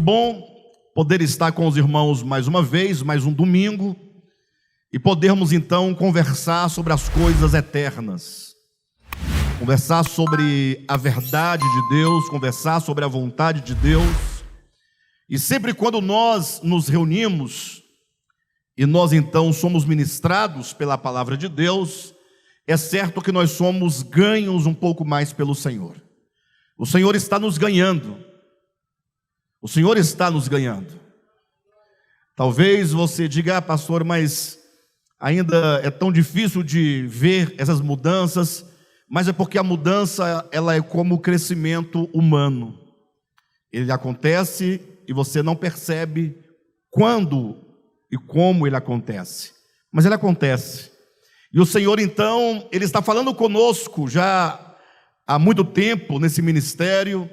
bom poder estar com os irmãos mais uma vez, mais um domingo, e podermos então conversar sobre as coisas eternas, conversar sobre a verdade de Deus, conversar sobre a vontade de Deus. E sempre quando nós nos reunimos e nós então somos ministrados pela palavra de Deus, é certo que nós somos ganhos um pouco mais pelo Senhor. O Senhor está nos ganhando. O Senhor está nos ganhando. Talvez você diga, pastor, mas ainda é tão difícil de ver essas mudanças, mas é porque a mudança, ela é como o crescimento humano. Ele acontece e você não percebe quando e como ele acontece, mas ele acontece. E o Senhor então, Ele está falando conosco já há muito tempo nesse ministério,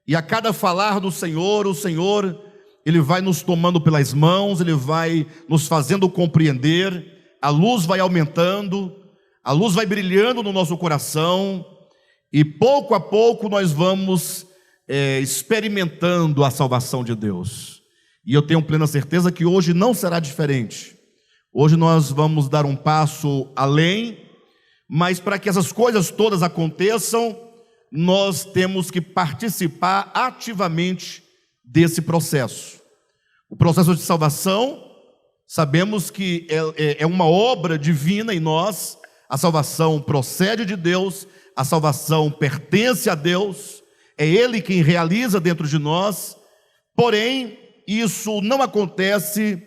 e a cada falar do Senhor, o Senhor, Ele vai nos tomando pelas mãos, Ele vai nos fazendo compreender, a luz vai aumentando, a luz vai brilhando no nosso coração, e pouco a pouco nós vamos experimentando a salvação de Deus. E eu tenho plena certeza que hoje não será diferente. Hoje nós vamos dar um passo além, mas para que essas coisas todas aconteçam, nós temos que participar ativamente desse processo. O processo de salvação, sabemos que é uma obra divina em nós. A salvação procede de Deus, a salvação pertence a Deus, é Ele quem realiza dentro de nós, porém, isso não acontece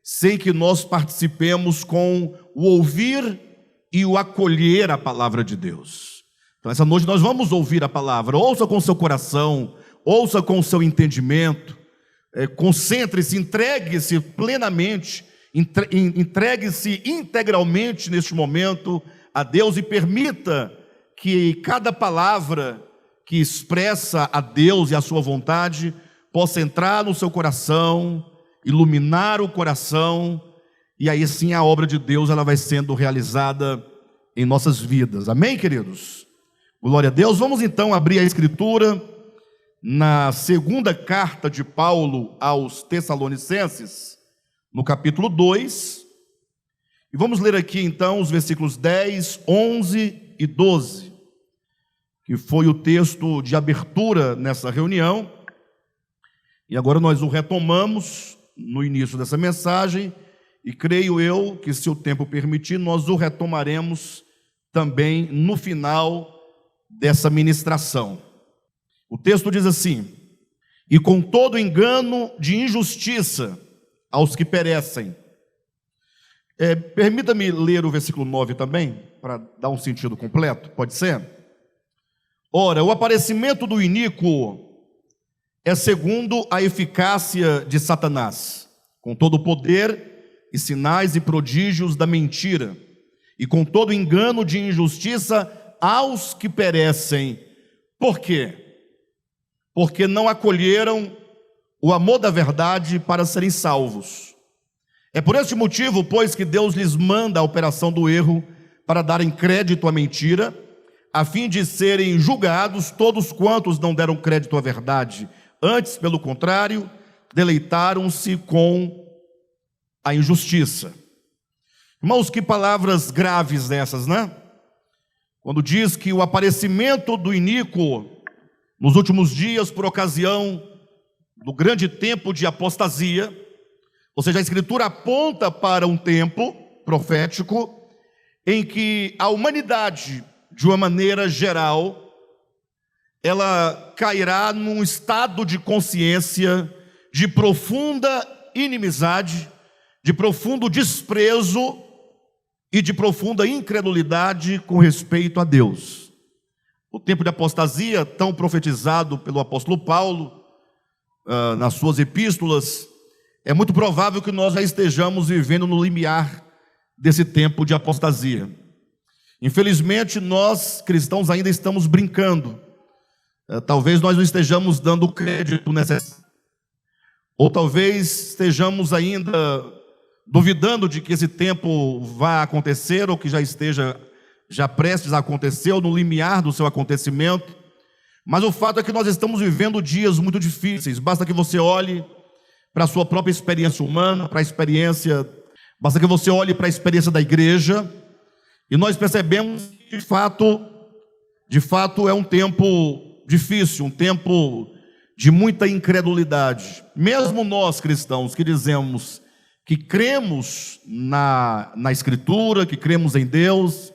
sem que nós participemos com o ouvir e o acolher a palavra de Deus. Então essa noite nós vamos ouvir a palavra. Ouça com o seu coração, ouça com o seu entendimento, concentre-se, entregue-se plenamente, entregue-se integralmente neste momento a Deus e permita que cada palavra que expressa a Deus e a sua vontade possa entrar no seu coração, iluminar o coração, e aí sim a obra de Deus ela vai sendo realizada em nossas vidas. Amém, queridos? Glória a Deus. Vamos então abrir a Escritura na segunda carta de Paulo aos Tessalonicenses, no capítulo 2, e vamos ler aqui então os versículos 10, 11 e 12, que foi o texto de abertura nessa reunião, e agora nós o retomamos no início dessa mensagem, e creio eu que, se o tempo permitir, nós o retomaremos também no final dessa ministração. O texto diz assim: e com todo engano de injustiça aos que perecem. Permita-me ler o versículo 9 também, para dar um sentido completo, pode ser? Ora, o aparecimento do iníquo é segundo a eficácia de Satanás, com todo o poder e sinais e prodígios da mentira, e com todo engano de injustiça aos que perecem. Por quê? Porque não acolheram o amor da verdade para serem salvos. É por este motivo, pois, que Deus lhes manda a operação do erro para darem crédito à mentira, a fim de serem julgados todos quantos não deram crédito à verdade. Antes, pelo contrário, deleitaram-se com a injustiça. Irmãos, que palavras graves essas, né? Quando diz que o aparecimento do iníquo nos últimos dias, por ocasião do grande tempo de apostasia, ou seja, a Escritura aponta para um tempo profético em que a humanidade, de uma maneira geral, ela cairá num estado de consciência de profunda inimizade, de profundo desprezo e de profunda incredulidade com respeito a Deus. O tempo de apostasia, tão profetizado pelo apóstolo Paulo nas suas epístolas, é muito provável que nós já estejamos vivendo no limiar desse tempo de apostasia. Infelizmente, nós cristãos ainda estamos brincando. Talvez nós não estejamos dando o crédito necessário, ou talvez estejamos ainda duvidando de que esse tempo vá acontecer, ou que já esteja prestes a acontecer, ou no limiar do seu acontecimento, Mas o fato é que nós estamos vivendo dias muito difíceis. Basta que você olhe para a sua própria experiência humana, basta que você olhe para a experiência da igreja, e nós percebemos que de fato é um tempo difícil, um tempo de muita incredulidade. Mesmo nós cristãos que dizemos que cremos na Escritura, que cremos em Deus,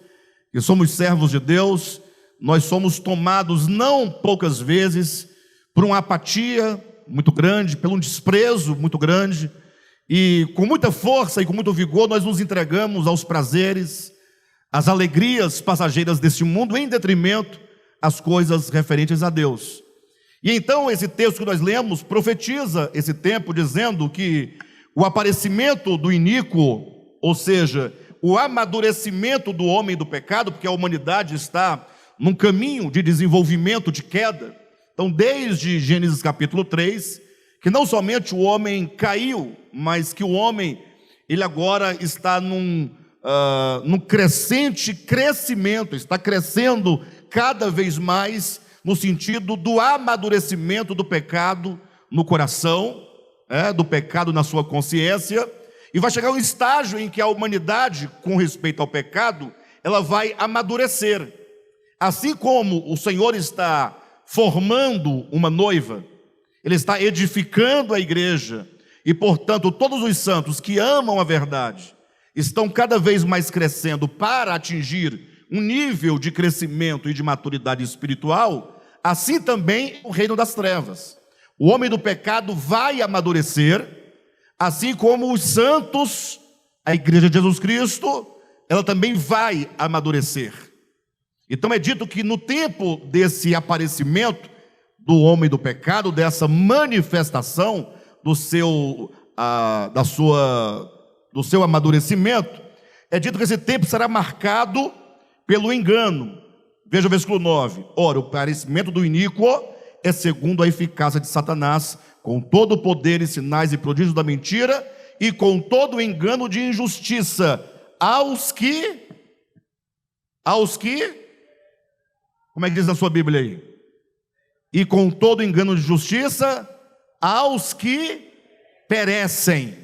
que somos servos de Deus, nós somos tomados não poucas vezes por uma apatia muito grande, por um desprezo muito grande, e com muita força e com muito vigor nós nos entregamos aos prazeres, às alegrias passageiras deste mundo, em detrimento às coisas referentes a Deus. E então esse texto que nós lemos profetiza esse tempo, dizendo que o aparecimento do iníquo, ou seja, o amadurecimento do homem do pecado, porque a humanidade está num caminho de desenvolvimento, de queda. Então, desde Gênesis capítulo 3, que não somente o homem caiu, mas que o homem, ele agora está num crescimento, está crescendo cada vez mais no sentido do amadurecimento do pecado no coração, do pecado na sua consciência, e vai chegar um estágio em que a humanidade, com respeito ao pecado, ela vai amadurecer. Assim como o Senhor está formando uma noiva, Ele está edificando a igreja, e portanto todos os santos que amam a verdade estão cada vez mais crescendo para atingir um nível de crescimento e de maturidade espiritual. Assim também o reino das trevas, o homem do pecado vai amadurecer, assim como os santos, a igreja de Jesus Cristo, ela também vai amadurecer. Então é dito que no tempo desse aparecimento do homem do pecado, dessa manifestação do seu amadurecimento, é dito que esse tempo será marcado pelo engano. Veja o versículo 9: ora, o aparecimento do iníquo é segundo a eficácia de Satanás, com todo o poder e sinais e prodígios da mentira, e com todo o engano de injustiça, aos que, como é que diz na sua Bíblia aí? E com todo engano de justiça, aos que perecem.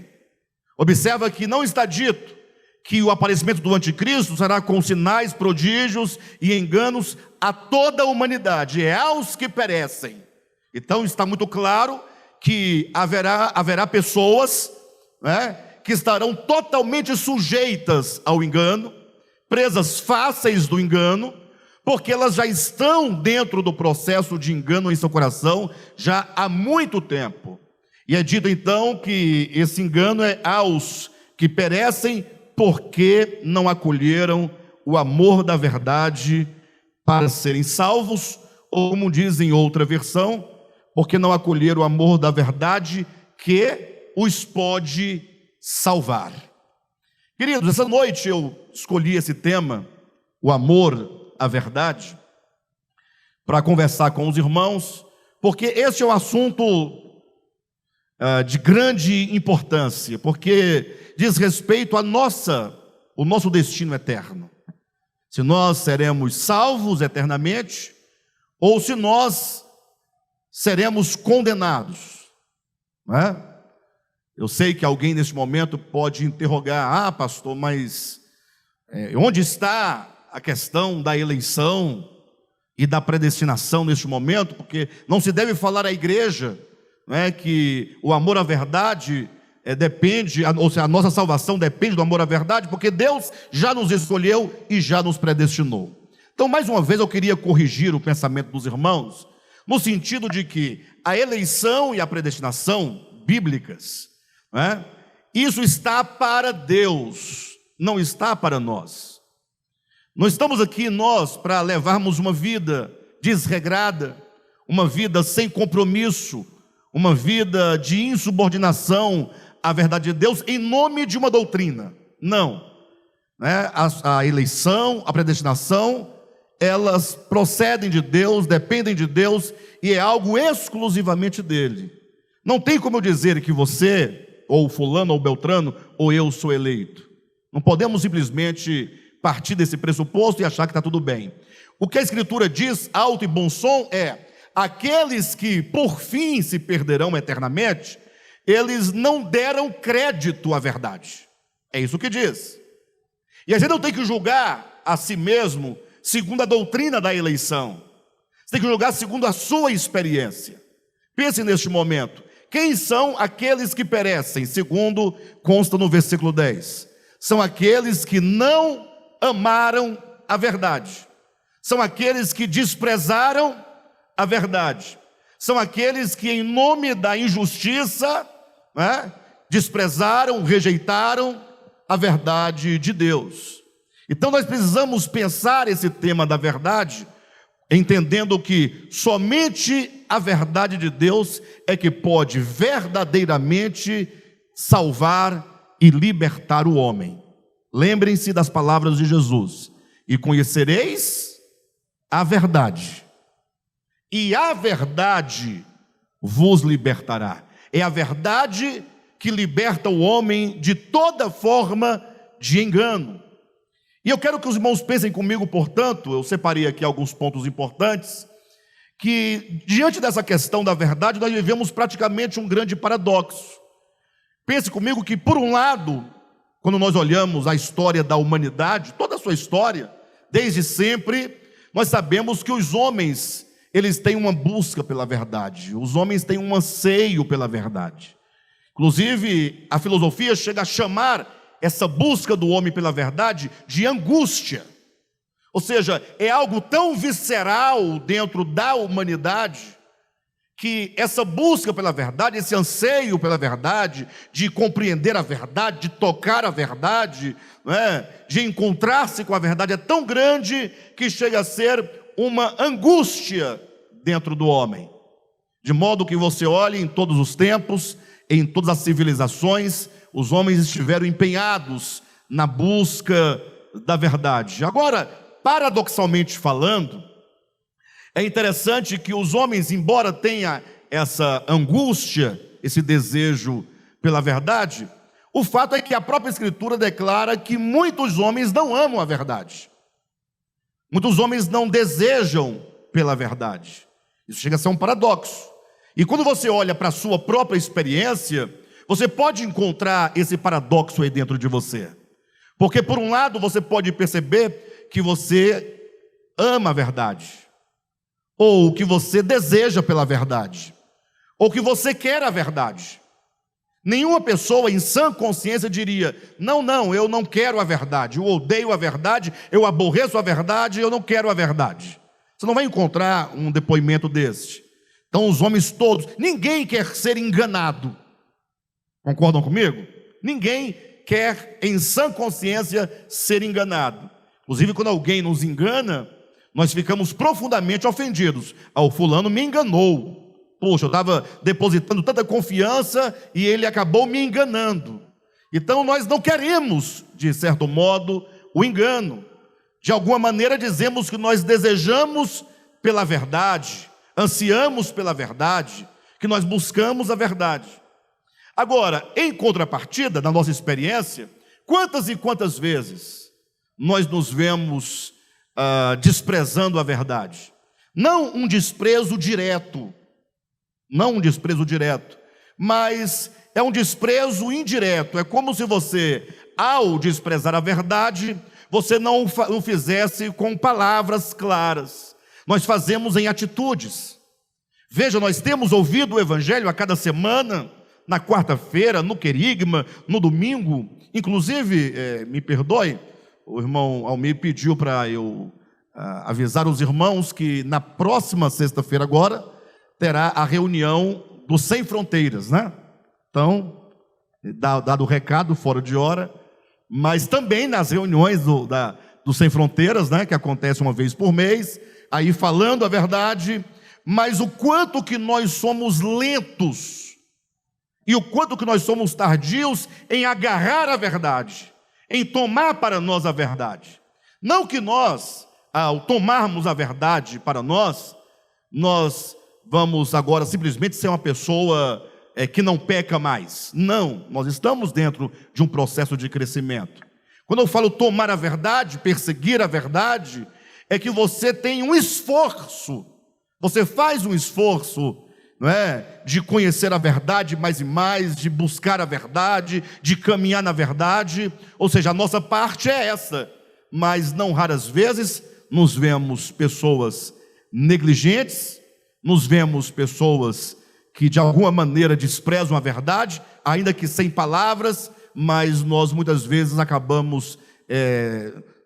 Observa que não está dito que o aparecimento do anticristo será com sinais, prodígios e enganos a toda a humanidade, é aos que perecem. Então está muito claro que haverá pessoas, que estarão totalmente sujeitas ao engano, presas fáceis do engano, porque elas já estão dentro do processo de engano em seu coração já há muito tempo. E é dito então que esse engano é aos que perecem porque não acolheram o amor da verdade para serem salvos, ou como diz em outra versão, porque não acolheram o amor da verdade que os pode salvar. Queridos, essa noite eu escolhi esse tema, o amor à verdade, para conversar com os irmãos, porque esse é um assunto de grande importância, porque diz respeito o nosso destino eterno. Se nós seremos salvos eternamente, ou se nós seremos condenados, não é? Eu sei que alguém nesse momento pode interrogar: pastor, mas onde está a questão da eleição e da predestinação neste momento? Porque não se deve falar à igreja, que o amor à verdade depende, ou seja, a nossa salvação depende do amor à verdade, porque Deus já nos escolheu e já nos predestinou. Então, mais uma vez, eu queria corrigir o pensamento dos irmãos, no sentido de que a eleição e a predestinação bíblicas, isso está para Deus, não está para nós. Não estamos aqui nós para levarmos uma vida desregrada, uma vida sem compromisso, uma vida de insubordinação à verdade de Deus em nome de uma doutrina. Não. A eleição, a predestinação, elas procedem de Deus, dependem de Deus e é algo exclusivamente dele. Não tem como eu dizer que você, ou fulano, ou beltrano, ou eu sou eleito. Não podemos simplesmente partir desse pressuposto e achar que está tudo bem. O que a Escritura diz, alto e bom som, é aqueles que por fim se perderão eternamente, eles não deram crédito à verdade. É isso que diz. E a gente não tem que julgar a si mesmo segundo a doutrina da eleição. Você tem que julgar segundo a sua experiência. Pense neste momento. Quem são aqueles que perecem? Segundo consta no versículo 10. São aqueles que não amaram a verdade. São aqueles que desprezaram a verdade. São aqueles que, em nome da injustiça, desprezaram, rejeitaram a verdade de Deus. Então nós precisamos pensar esse tema da verdade, entendendo que somente a verdade de Deus é que pode verdadeiramente salvar e libertar o homem. Lembrem-se das palavras de Jesus: e conhecereis a verdade, e a verdade vos libertará. É a verdade que liberta o homem de toda forma de engano. E eu quero que os irmãos pensem comigo, portanto, eu separei aqui alguns pontos importantes, que diante dessa questão da verdade, nós vivemos praticamente um grande paradoxo. Pense comigo que, por um lado, quando nós olhamos a história da humanidade, toda a sua história, desde sempre, nós sabemos que os homens, eles têm uma busca pela verdade, os homens têm um anseio pela verdade. Inclusive, a filosofia chega a chamar essa busca do homem pela verdade de angústia. Ou seja, é algo tão visceral dentro da humanidade, que essa busca pela verdade, esse anseio pela verdade, de compreender a verdade, de tocar a verdade, de encontrar-se com a verdade, é tão grande que chega a ser uma angústia dentro do homem. De modo que você olhe em todos os tempos, em todas as civilizações, os homens estiveram empenhados na busca da verdade. Agora, paradoxalmente falando, é interessante que os homens, embora tenham essa angústia, esse desejo pela verdade, o fato é que a própria Escritura declara que muitos homens não amam a verdade. Muitos homens não desejam pela verdade. Isso chega a ser um paradoxo. E quando você olha para a sua própria experiência, você pode encontrar esse paradoxo aí dentro de você. Porque por um lado você pode perceber que você ama a verdade, ou que você deseja pela verdade, ou que você quer a verdade. Nenhuma pessoa em sã consciência diria: não, eu não quero a verdade, eu odeio a verdade, eu aborreço a verdade, eu não quero a verdade. Você não vai encontrar um depoimento deste. Então os homens todos, ninguém quer ser enganado. Concordam comigo? Ninguém quer, em sã consciência, ser enganado. Inclusive, quando alguém nos engana, nós ficamos profundamente ofendidos. O fulano me enganou. Poxa, eu estava depositando tanta confiança e ele acabou me enganando. Então, nós não queremos, de certo modo, o engano. De alguma maneira, dizemos que nós desejamos pela verdade, ansiamos pela verdade, que nós buscamos a verdade. Agora, em contrapartida, na nossa experiência, quantas e quantas vezes nós nos vemos desprezando a verdade? Não um desprezo direto, mas é um desprezo indireto. É como se você, ao desprezar a verdade, você não o fizesse com palavras claras. Nós fazemos em atitudes. Veja, nós temos ouvido o Evangelho a cada semana, na quarta-feira, no querigma, no domingo. Inclusive, me perdoe, o irmão Almir pediu para eu avisar os irmãos que na próxima sexta-feira agora terá a reunião do Sem Fronteiras, né? Então, dado o recado, fora de hora, mas também nas reuniões do Sem Fronteiras, né, que acontece uma vez por mês, aí falando a verdade, mas o quanto que nós somos lentos e o quanto que nós somos tardios em agarrar a verdade, em tomar para nós a verdade. Não que nós, ao tomarmos a verdade para nós vamos agora simplesmente ser uma pessoa que não peca mais. Não, nós estamos dentro de um processo de crescimento. Quando eu falo tomar a verdade, perseguir a verdade, é que você tem um esforço Você faz um esforço, não é, de conhecer a verdade mais e mais, de buscar a verdade, de caminhar na verdade. Ou seja, a nossa parte é essa. Mas não raras vezes nos vemos pessoas negligentes, nos vemos pessoas que de alguma maneira desprezam a verdade, ainda que sem palavras, mas nós muitas vezes acabamos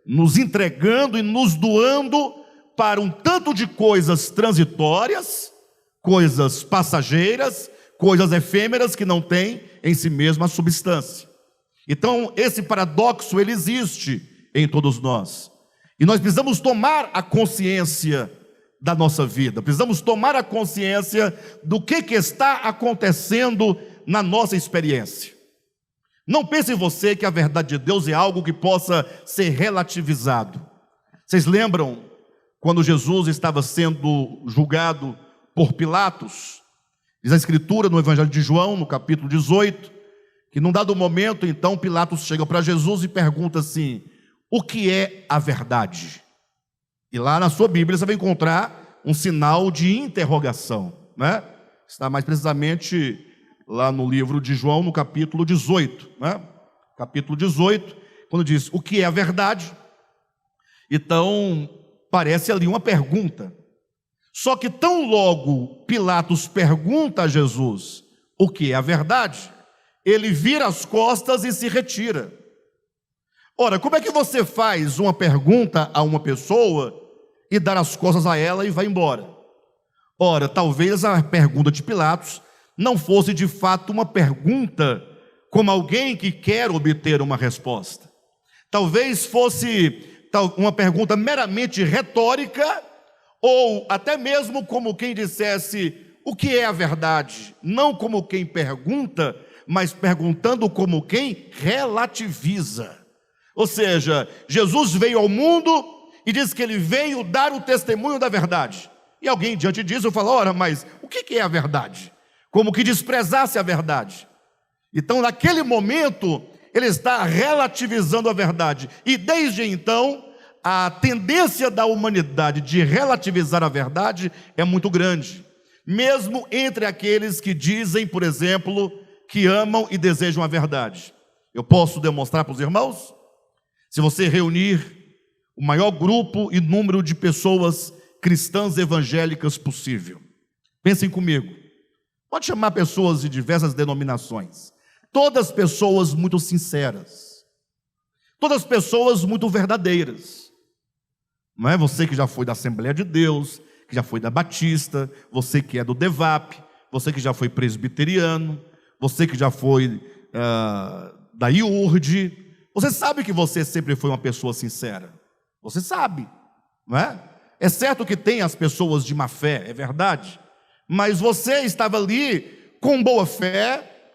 nos entregando e nos doando para um tanto de coisas transitórias, coisas passageiras, coisas efêmeras que não têm em si mesma a substância. Então esse paradoxo ele existe em todos nós, e nós precisamos tomar a consciência da nossa vida, precisamos tomar a consciência do que está acontecendo na nossa experiência. Não pense você que a verdade de Deus é algo que possa ser relativizado. Vocês lembram quando Jesus estava sendo julgado por Pilatos? Diz a Escritura no Evangelho de João, no capítulo 18, que num dado momento, então, Pilatos chega para Jesus e pergunta assim: o que é a verdade? E lá na sua Bíblia você vai encontrar um sinal de interrogação, né? Está mais precisamente lá no livro de João, no capítulo 18, né? Capítulo 18, quando diz o que é a verdade. Então, parece ali uma pergunta. Só que tão logo Pilatos pergunta a Jesus o que é a verdade, ele vira as costas e se retira. Ora, como é que você faz uma pergunta a uma pessoa e dar as costas a ela e vai embora? Ora, talvez a pergunta de Pilatos não fosse de fato uma pergunta como alguém que quer obter uma resposta. Talvez fosse uma pergunta meramente retórica, ou até mesmo como quem dissesse o que é a verdade, não como quem pergunta, mas perguntando como quem relativiza. Ou seja, Jesus veio ao mundo e diz que ele veio dar o testemunho da verdade. E alguém diante disso fala: ora, mas o que é a verdade? Como que desprezasse a verdade. Então, naquele momento, ele está relativizando a verdade. E desde então, a tendência da humanidade de relativizar a verdade é muito grande. Mesmo entre aqueles que dizem, por exemplo, que amam e desejam a verdade. Eu posso demonstrar para os irmãos? Se você reunir o maior grupo e número de pessoas cristãs evangélicas possível, pensem comigo, pode chamar pessoas de diversas denominações, todas pessoas muito sinceras, todas pessoas muito verdadeiras. Não é você que já foi da Assembleia de Deus, que já foi da Batista, você que é do DEVAP, você que já foi presbiteriano, você que já foi da IURD. Você sabe que você sempre foi uma pessoa sincera. Você sabe, não é? É certo que tem as pessoas de má fé, é verdade. Mas você estava ali com boa fé,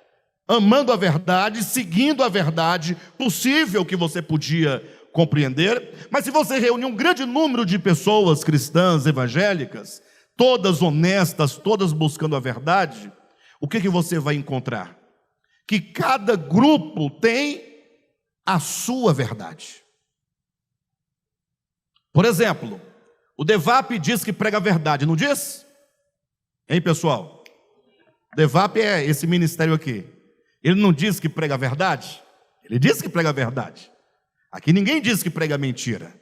amando a verdade, seguindo a verdade, possível que você podia compreender. Mas se você reunir um grande número de pessoas cristãs, evangélicas, todas honestas, todas buscando a verdade, o que você vai encontrar? Que cada grupo tem a sua verdade. Por exemplo, o DEVAP diz que prega a verdade, não diz? Hein, pessoal? O DEVAP é esse ministério aqui. Ele não diz que prega a verdade? Ele diz que prega a verdade. Aqui ninguém diz que prega mentira.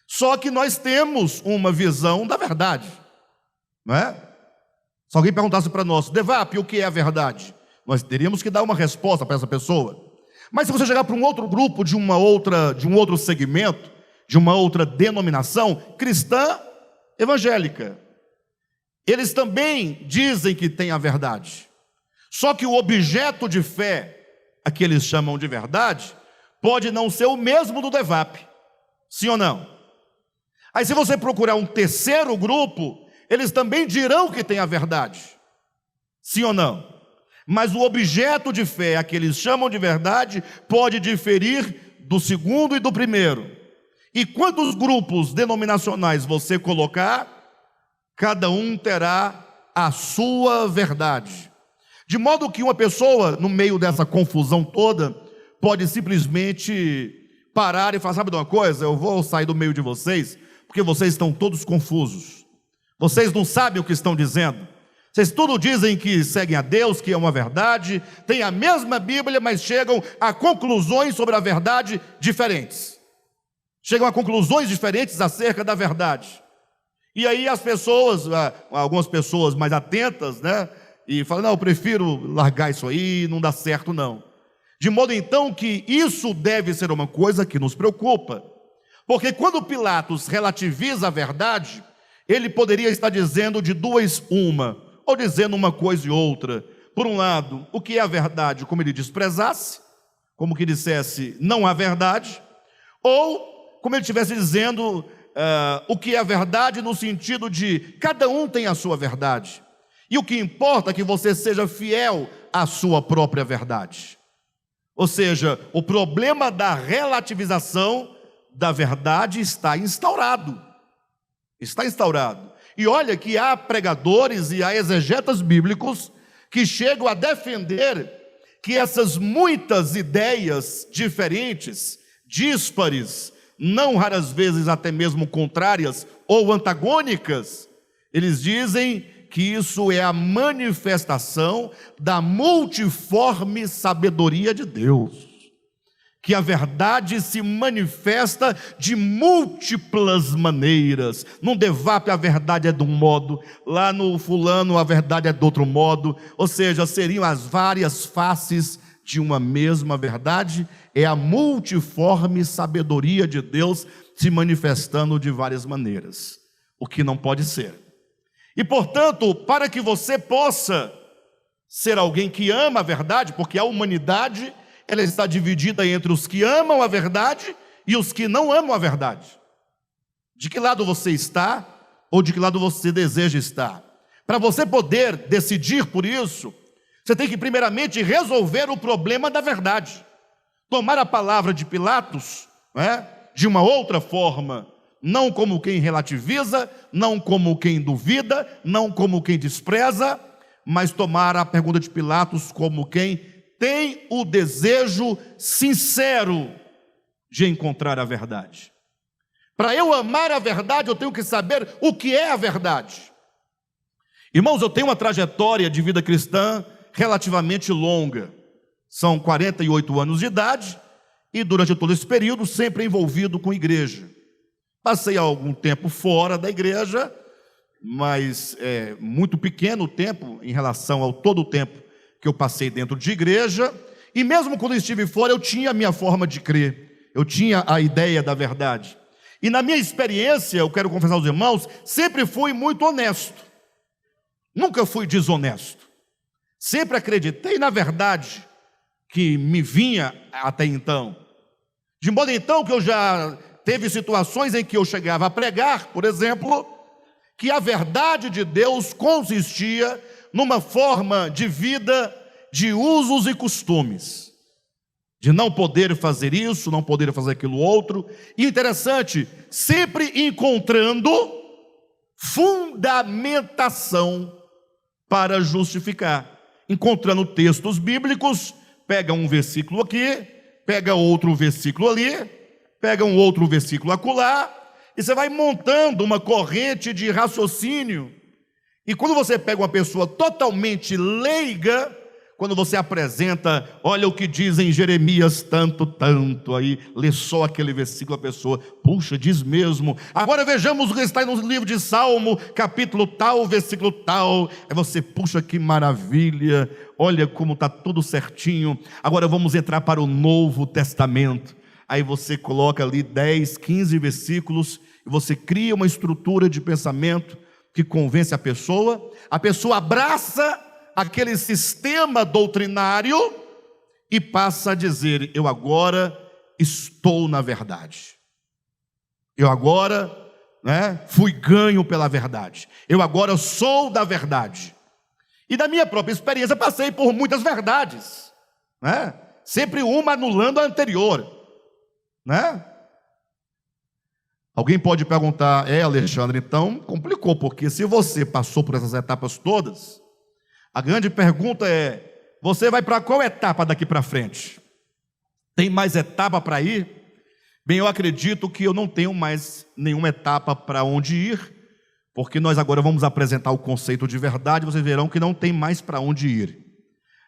Só que nós temos uma visão da verdade, não é? Se alguém perguntasse para nós: DEVAP, o que é a verdade? Nós teríamos que dar uma resposta para essa pessoa. Mas se você chegar para um outro grupo de um outro segmento, de uma outra denominação cristã evangélica, eles também dizem que tem a verdade. Só que o objeto de fé, a que eles chamam de verdade, pode não ser o mesmo do DEVAP. Sim ou não? Aí se você procurar um terceiro grupo, eles também dirão que tem a verdade. Sim ou não? Mas o objeto de fé, a que eles chamam de verdade, pode diferir do segundo e do primeiro. E quantos grupos denominacionais você colocar, cada um terá a sua verdade. De modo que uma pessoa, no meio dessa confusão toda, pode simplesmente parar e falar: sabe de uma coisa? Eu vou sair do meio de vocês, porque vocês estão todos confusos. Vocês não sabem o que estão dizendo. Vocês tudo dizem que seguem a Deus, que é uma verdade, têm a mesma Bíblia, mas chegam a conclusões sobre a verdade diferentes. Chegam a conclusões diferentes acerca da verdade. E aí as pessoas, algumas pessoas mais atentas, né? E falam, não, eu prefiro largar isso aí, não dá certo não. De modo então que isso deve ser uma coisa que nos preocupa. Porque quando Pilatos relativiza a verdade, ele poderia estar dizendo de duas uma, ou dizendo uma coisa e outra. Por um lado, o que é a verdade, como ele desprezasse, como que dissesse não há verdade, ou como ele estivesse dizendo o que é a verdade no sentido de cada um tem a sua verdade. E o que importa é que você seja fiel à sua própria verdade. Ou seja, o problema da relativização da verdade está instaurado. Está instaurado. E olha que há pregadores e há exegetas bíblicos que chegam a defender que essas muitas ideias diferentes, díspares, não raras vezes até mesmo contrárias ou antagônicas, eles dizem que isso é a manifestação da multiforme sabedoria de Deus. Que a verdade se manifesta de múltiplas maneiras. No Devap a verdade é de um modo, lá no fulano a verdade é de outro modo, ou seja, seriam as várias faces de uma mesma verdade, é a multiforme sabedoria de Deus se manifestando de várias maneiras, o que não pode ser. E portanto, para que você possa ser alguém que ama a verdade, porque a humanidade ela está dividida entre os que amam a verdade e os que não amam a verdade. De que lado você está ou de que lado você deseja estar? Para você poder decidir por isso, você tem que primeiramente resolver o problema da verdade. Tomar a palavra de Pilatos, de uma outra forma, não como quem relativiza, não como quem duvida, não como quem despreza, mas tomar a pergunta de Pilatos como quem tem o desejo sincero de encontrar a verdade. Para eu amar a verdade, eu tenho que saber o que é a verdade. Irmãos, eu tenho uma trajetória de vida cristã relativamente longa. São 48 anos de idade e durante todo esse período sempre envolvido com igreja. Passei algum tempo fora da igreja, mas muito pequeno o tempo em relação ao todo o tempo que eu passei dentro de igreja, e mesmo quando eu estive fora, eu tinha a minha forma de crer, eu tinha a ideia da verdade, e na minha experiência, eu quero confessar aos irmãos, sempre fui muito honesto, nunca fui desonesto, sempre acreditei na verdade que me vinha até então, de modo então que eu já teve situações em que eu chegava a pregar, por exemplo, que a verdade de Deus consistia numa forma de vida, de usos e costumes, de não poder fazer isso, não poder fazer aquilo outro, e interessante, sempre encontrando fundamentação para justificar, encontrando textos bíblicos, pega um versículo aqui, pega outro versículo ali, pega um outro versículo acolá, e você vai montando uma corrente de raciocínio. E quando você pega uma pessoa totalmente leiga, quando você apresenta, olha o que diz em Jeremias tanto, aí lê só aquele versículo, a pessoa, puxa, diz mesmo. Agora vejamos o que está no livro de Salmo, capítulo tal, versículo tal. Aí você, puxa, que maravilha, olha como está tudo certinho. Agora vamos entrar para o Novo Testamento. Aí você coloca ali 10, 15 versículos, e você cria uma estrutura de pensamento que convence a pessoa abraça aquele sistema doutrinário e passa a dizer, eu agora estou na verdade, eu agora fui ganho pela verdade, eu agora sou da verdade. E da minha própria experiência passei por muitas verdades, sempre uma anulando a anterior, Alguém pode perguntar, Alexandre, então complicou, porque se você passou por essas etapas todas, a grande pergunta é, você vai para qual etapa daqui para frente? Tem mais etapa para ir? Bem, eu acredito que eu não tenho mais nenhuma etapa para onde ir, porque nós agora vamos apresentar o conceito de verdade, vocês verão que não tem mais para onde ir.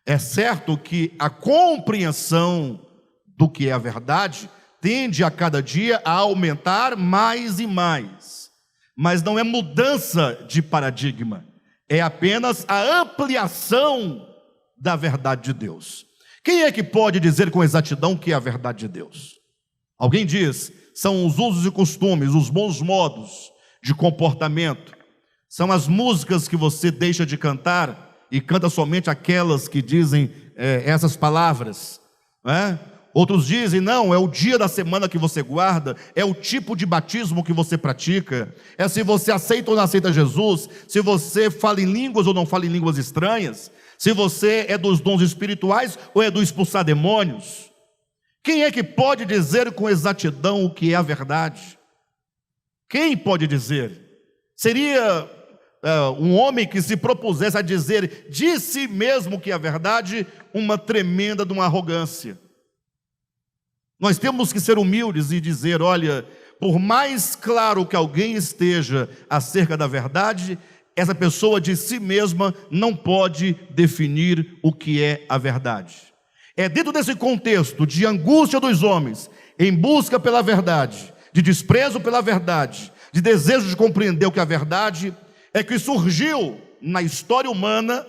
É certo que a compreensão do que é a verdade tende a cada dia a aumentar mais e mais, mas não é mudança de paradigma, é apenas a ampliação da verdade de Deus. Quem é que pode dizer com exatidão que é a verdade de Deus? Alguém diz, são os usos e costumes, os bons modos de comportamento, são as músicas que você deixa de cantar e canta somente aquelas que dizem essas palavras, né? Outros dizem, não, é o dia da semana que você guarda, é o tipo de batismo que você pratica, é se você aceita ou não aceita Jesus, se você fala em línguas ou não fala em línguas estranhas, se você é dos dons espirituais ou é do expulsar demônios. Quem é que pode dizer com exatidão o que é a verdade? Quem pode dizer? Seria um homem que se propusesse a dizer de si mesmo que é a verdade, uma tremenda de uma arrogância. Nós temos que ser humildes e dizer, olha, por mais claro que alguém esteja acerca da verdade, essa pessoa de si mesma não pode definir o que é a verdade. É dentro desse contexto de angústia dos homens, em busca pela verdade, de desprezo pela verdade, de desejo de compreender o que é a verdade, é que surgiu na história humana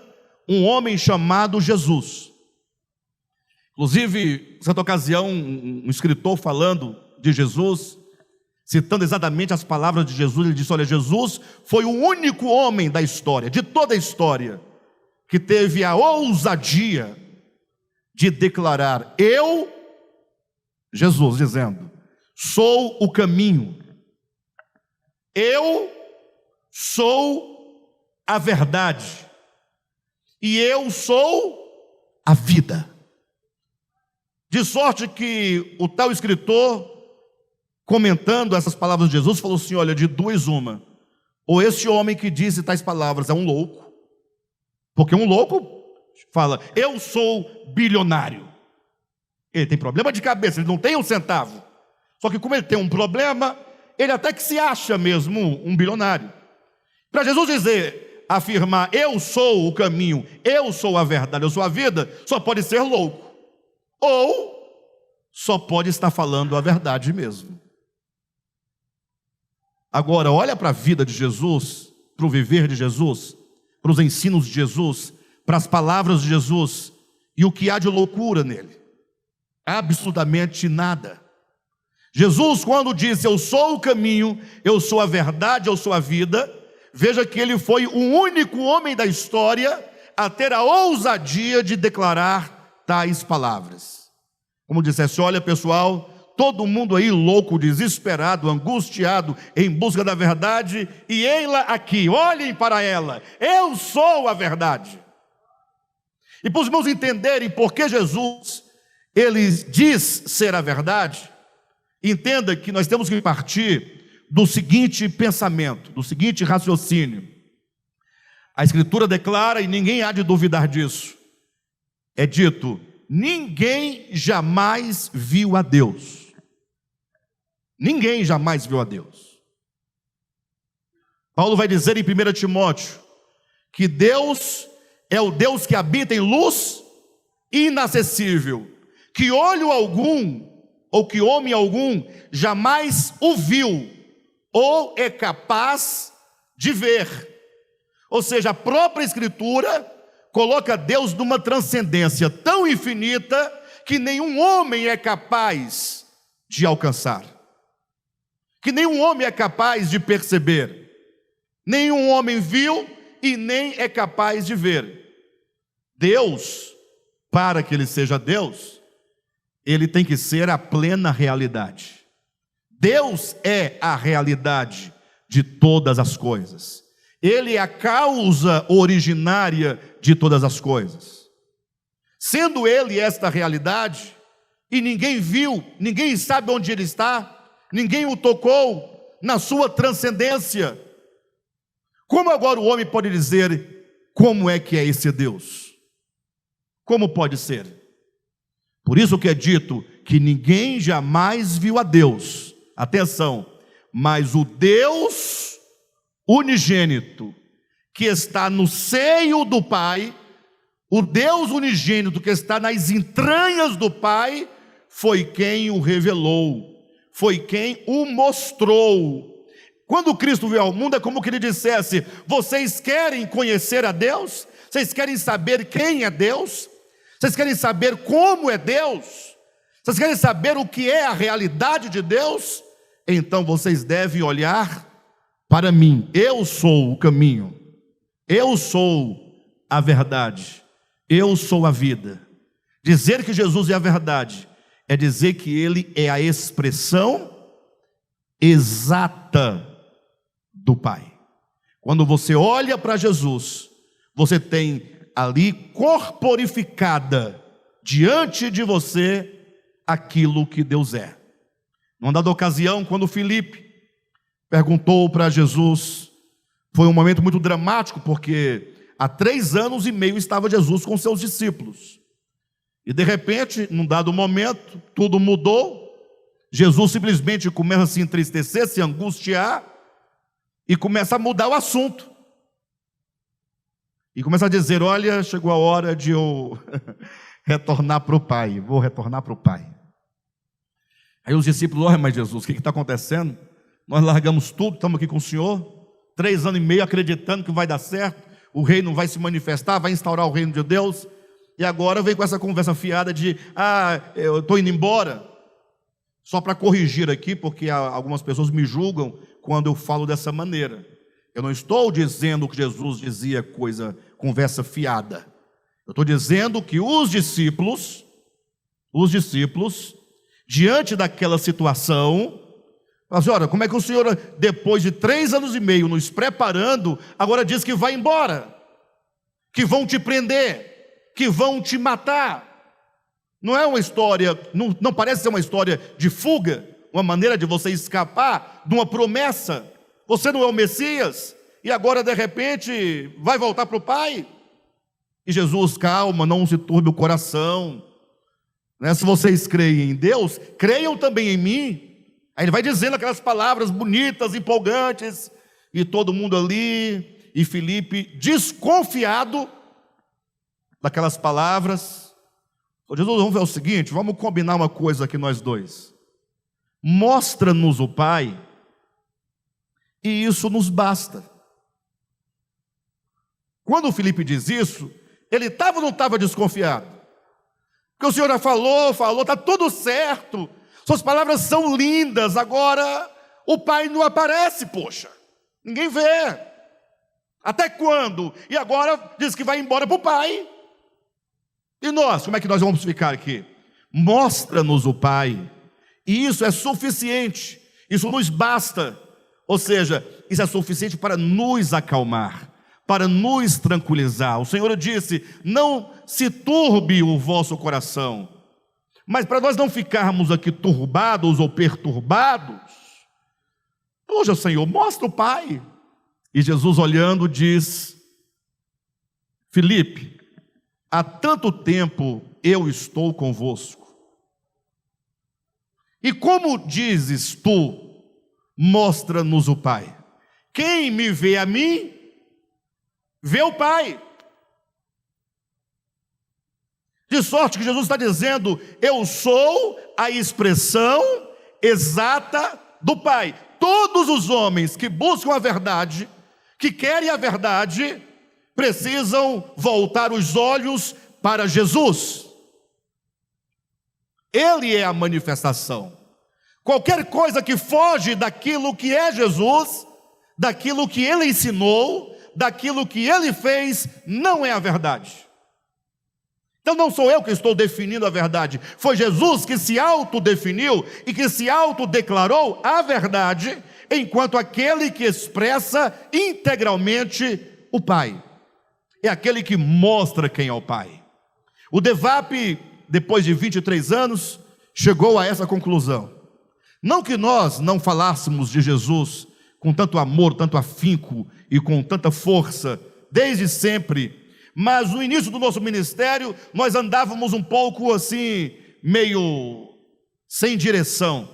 um homem chamado Jesus. Inclusive, em certa ocasião, um escritor falando de Jesus, citando exatamente as palavras de Jesus, ele disse, olha, Jesus foi o único homem da história, de toda a história, que teve a ousadia de declarar, eu, Jesus dizendo, sou o caminho, eu sou a verdade, e eu sou a vida. De sorte que o tal escritor, comentando essas palavras de Jesus, falou assim, olha, de duas uma, ou esse homem que disse tais palavras é um louco, porque um louco fala, eu sou bilionário, ele tem problema de cabeça, ele não tem um centavo, só que como ele tem um problema, ele até que se acha mesmo um bilionário. Para Jesus dizer, afirmar, eu sou o caminho, eu sou a verdade, eu sou a vida, só pode ser louco, ou só pode estar falando a verdade mesmo. Agora, olha para a vida de Jesus, para o viver de Jesus, para os ensinos de Jesus, para as palavras de Jesus, e o que há de loucura nele? Absolutamente nada. Jesus, quando disse, eu sou o caminho, eu sou a verdade, eu sou a vida, veja que ele foi o único homem da história a ter a ousadia de declarar tais palavras. Como dissesse, olha pessoal, todo mundo aí louco, desesperado, angustiado, em busca da verdade, e ei-la aqui, olhem para ela, eu sou a verdade. E para os irmãos entenderem por que Jesus, ele diz ser a verdade, entenda que nós temos que partir do seguinte pensamento, do seguinte raciocínio. A Escritura declara, e ninguém há de duvidar disso, é dito, ninguém jamais viu a Deus. Ninguém jamais viu a Deus. Paulo vai dizer em 1 Timóteo, que Deus é o Deus que habita em luz inacessível, que olho algum, ou que homem algum, jamais o viu, ou é capaz de ver. Ou seja, a própria Escritura coloca Deus numa transcendência tão infinita, que nenhum homem é capaz de alcançar, que nenhum homem é capaz de perceber, nenhum homem viu e nem é capaz de ver. Deus, para que ele seja Deus, ele tem que ser a plena realidade. Deus é a realidade de todas as coisas. Ele é a causa originária de todas as coisas. Sendo ele esta realidade, e ninguém viu, ninguém sabe onde ele está, ninguém o tocou na sua transcendência, como agora o homem pode dizer como é que é esse Deus? Como pode ser? Por isso que é dito que ninguém jamais viu a Deus. Atenção, mas o Deus unigênito que está no seio do Pai, o Deus unigênito que está nas entranhas do Pai, foi quem o revelou, foi quem o mostrou. Quando Cristo veio ao mundo, é como que ele dissesse: vocês querem conhecer a Deus? Vocês querem saber quem é Deus? Vocês querem saber como é Deus? Vocês querem saber o que é a realidade de Deus? Então vocês devem olhar para mim. Eu sou o caminho, eu sou a verdade, eu sou a vida. Dizer que Jesus é a verdade é dizer que Ele é a expressão exata do Pai. Quando você olha para Jesus, você tem ali corporificada diante de você aquilo que Deus é. Numa dada ocasião, quando Filipe perguntou para Jesus, foi um momento muito dramático, porque há 3 anos e meio estava Jesus com seus discípulos, e de repente, num dado momento, tudo mudou. Jesus simplesmente começa a se entristecer, se angustiar, e começa a mudar o assunto, e começa a dizer: olha, chegou a hora de eu retornar para o Pai, vou retornar para o Pai. Aí os discípulos: olha, mas Jesus, o que está acontecendo? Nós largamos tudo, estamos aqui com o Senhor, 3 anos e meio acreditando que vai dar certo, o reino vai se manifestar, vai instaurar o reino de Deus, e agora vem com essa conversa fiada de: eu estou indo embora. Só para corrigir aqui, porque algumas pessoas me julgam quando eu falo dessa maneira. Eu não estou dizendo que Jesus dizia conversa fiada. Eu estou dizendo que os discípulos, diante daquela situação, mas olha, como é que o Senhor, depois de 3 anos e meio nos preparando, agora diz que vai embora, que vão te prender, que vão te matar? Não é uma história, não parece ser uma história de fuga, uma maneira de você escapar de uma promessa. Você não é o Messias, e agora de repente vai voltar para o Pai? E Jesus: calma, não se turbe o coração, né? Se vocês creem em Deus, creiam também em mim. Aí ele vai dizendo aquelas palavras bonitas, empolgantes, e todo mundo ali, e Filipe desconfiado daquelas palavras. Jesus: vamos ver o seguinte, vamos combinar uma coisa aqui nós dois. Mostra-nos o Pai, e isso nos basta. Quando o Filipe diz isso, ele estava ou não estava desconfiado? Porque o Senhor já falou, está tudo certo, suas palavras são lindas, agora o Pai não aparece, poxa, ninguém vê. Até quando? E agora diz que vai embora para o Pai. E nós, como é que nós vamos ficar aqui? Mostra-nos o Pai, e isso é suficiente, isso nos basta. Ou seja, isso é suficiente para nos acalmar, para nos tranquilizar. O Senhor disse: não se turbe o vosso coração. Mas para nós não ficarmos aqui turbados ou perturbados, poxa, Senhor, mostra o Pai. E Jesus, olhando, diz: Filipe, há tanto tempo eu estou convosco, e como dizes tu, mostra-nos o Pai? Quem me vê a mim, vê o Pai. De sorte que Jesus está dizendo: eu sou a expressão exata do Pai. Todos os homens que buscam a verdade, que querem a verdade, precisam voltar os olhos para Jesus. Ele é a manifestação. Qualquer coisa que foge daquilo que é Jesus, daquilo que Ele ensinou, daquilo que Ele fez, não é a verdade. Então não sou eu que estou definindo a verdade, foi Jesus que se autodefiniu e que se autodeclarou a verdade, enquanto aquele que expressa integralmente o Pai. É aquele que mostra quem é o Pai. O Devap, depois de 23 anos, chegou a essa conclusão. Não que nós não falássemos de Jesus com tanto amor, tanto afinco e com tanta força, desde sempre, mas no início do nosso ministério, nós andávamos um pouco assim, meio sem direção.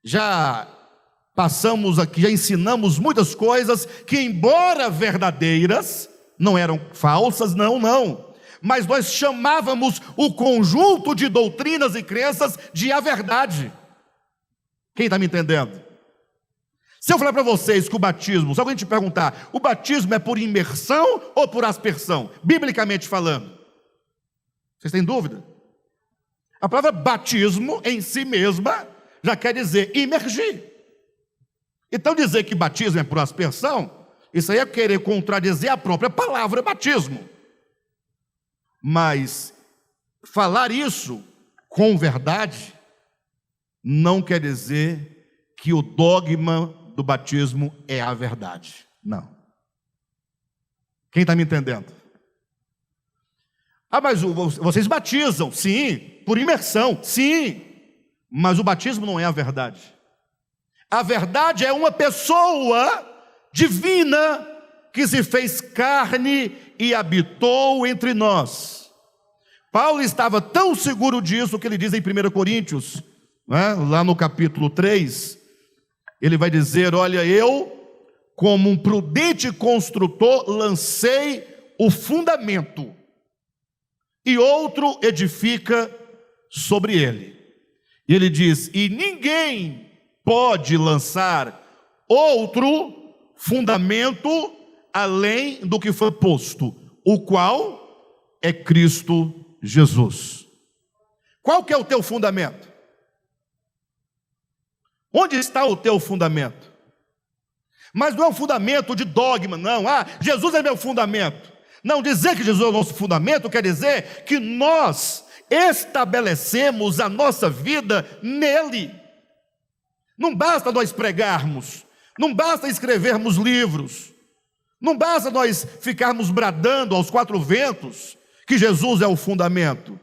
Já passamos aqui, já ensinamos muitas coisas que, embora verdadeiras, não eram falsas, não. Mas nós chamávamos o conjunto de doutrinas e crenças de a verdade. Quem está me entendendo? Se eu falar para vocês que o batismo, se alguém te perguntar, o batismo é por imersão ou por aspersão? Biblicamente falando. Vocês têm dúvida? A palavra batismo em si mesma já quer dizer imergir. Então dizer que batismo é por aspersão, isso aí é querer contradizer a própria palavra batismo. Mas falar isso com verdade não quer dizer que o dogma do batismo é a verdade. Não. Quem está me entendendo? Mas vocês batizam, sim, por imersão, sim, mas o batismo não é a verdade. A verdade é uma pessoa divina que se fez carne e habitou entre nós. Paulo estava tão seguro disso que ele diz em 1 Coríntios, lá no capítulo 3, ele vai dizer: olha, eu, como um prudente construtor, lancei o fundamento, e outro edifica sobre ele. E ele diz: e ninguém pode lançar outro fundamento além do que foi posto, o qual é Cristo Jesus. Qual que é o teu fundamento? Onde está o teu fundamento? Mas não é um fundamento de dogma, não. Jesus é meu fundamento. Não, dizer que Jesus é o nosso fundamento quer dizer que nós estabelecemos a nossa vida nele. Não basta nós pregarmos, não basta escrevermos livros, não basta nós ficarmos bradando aos quatro ventos que Jesus é o fundamento.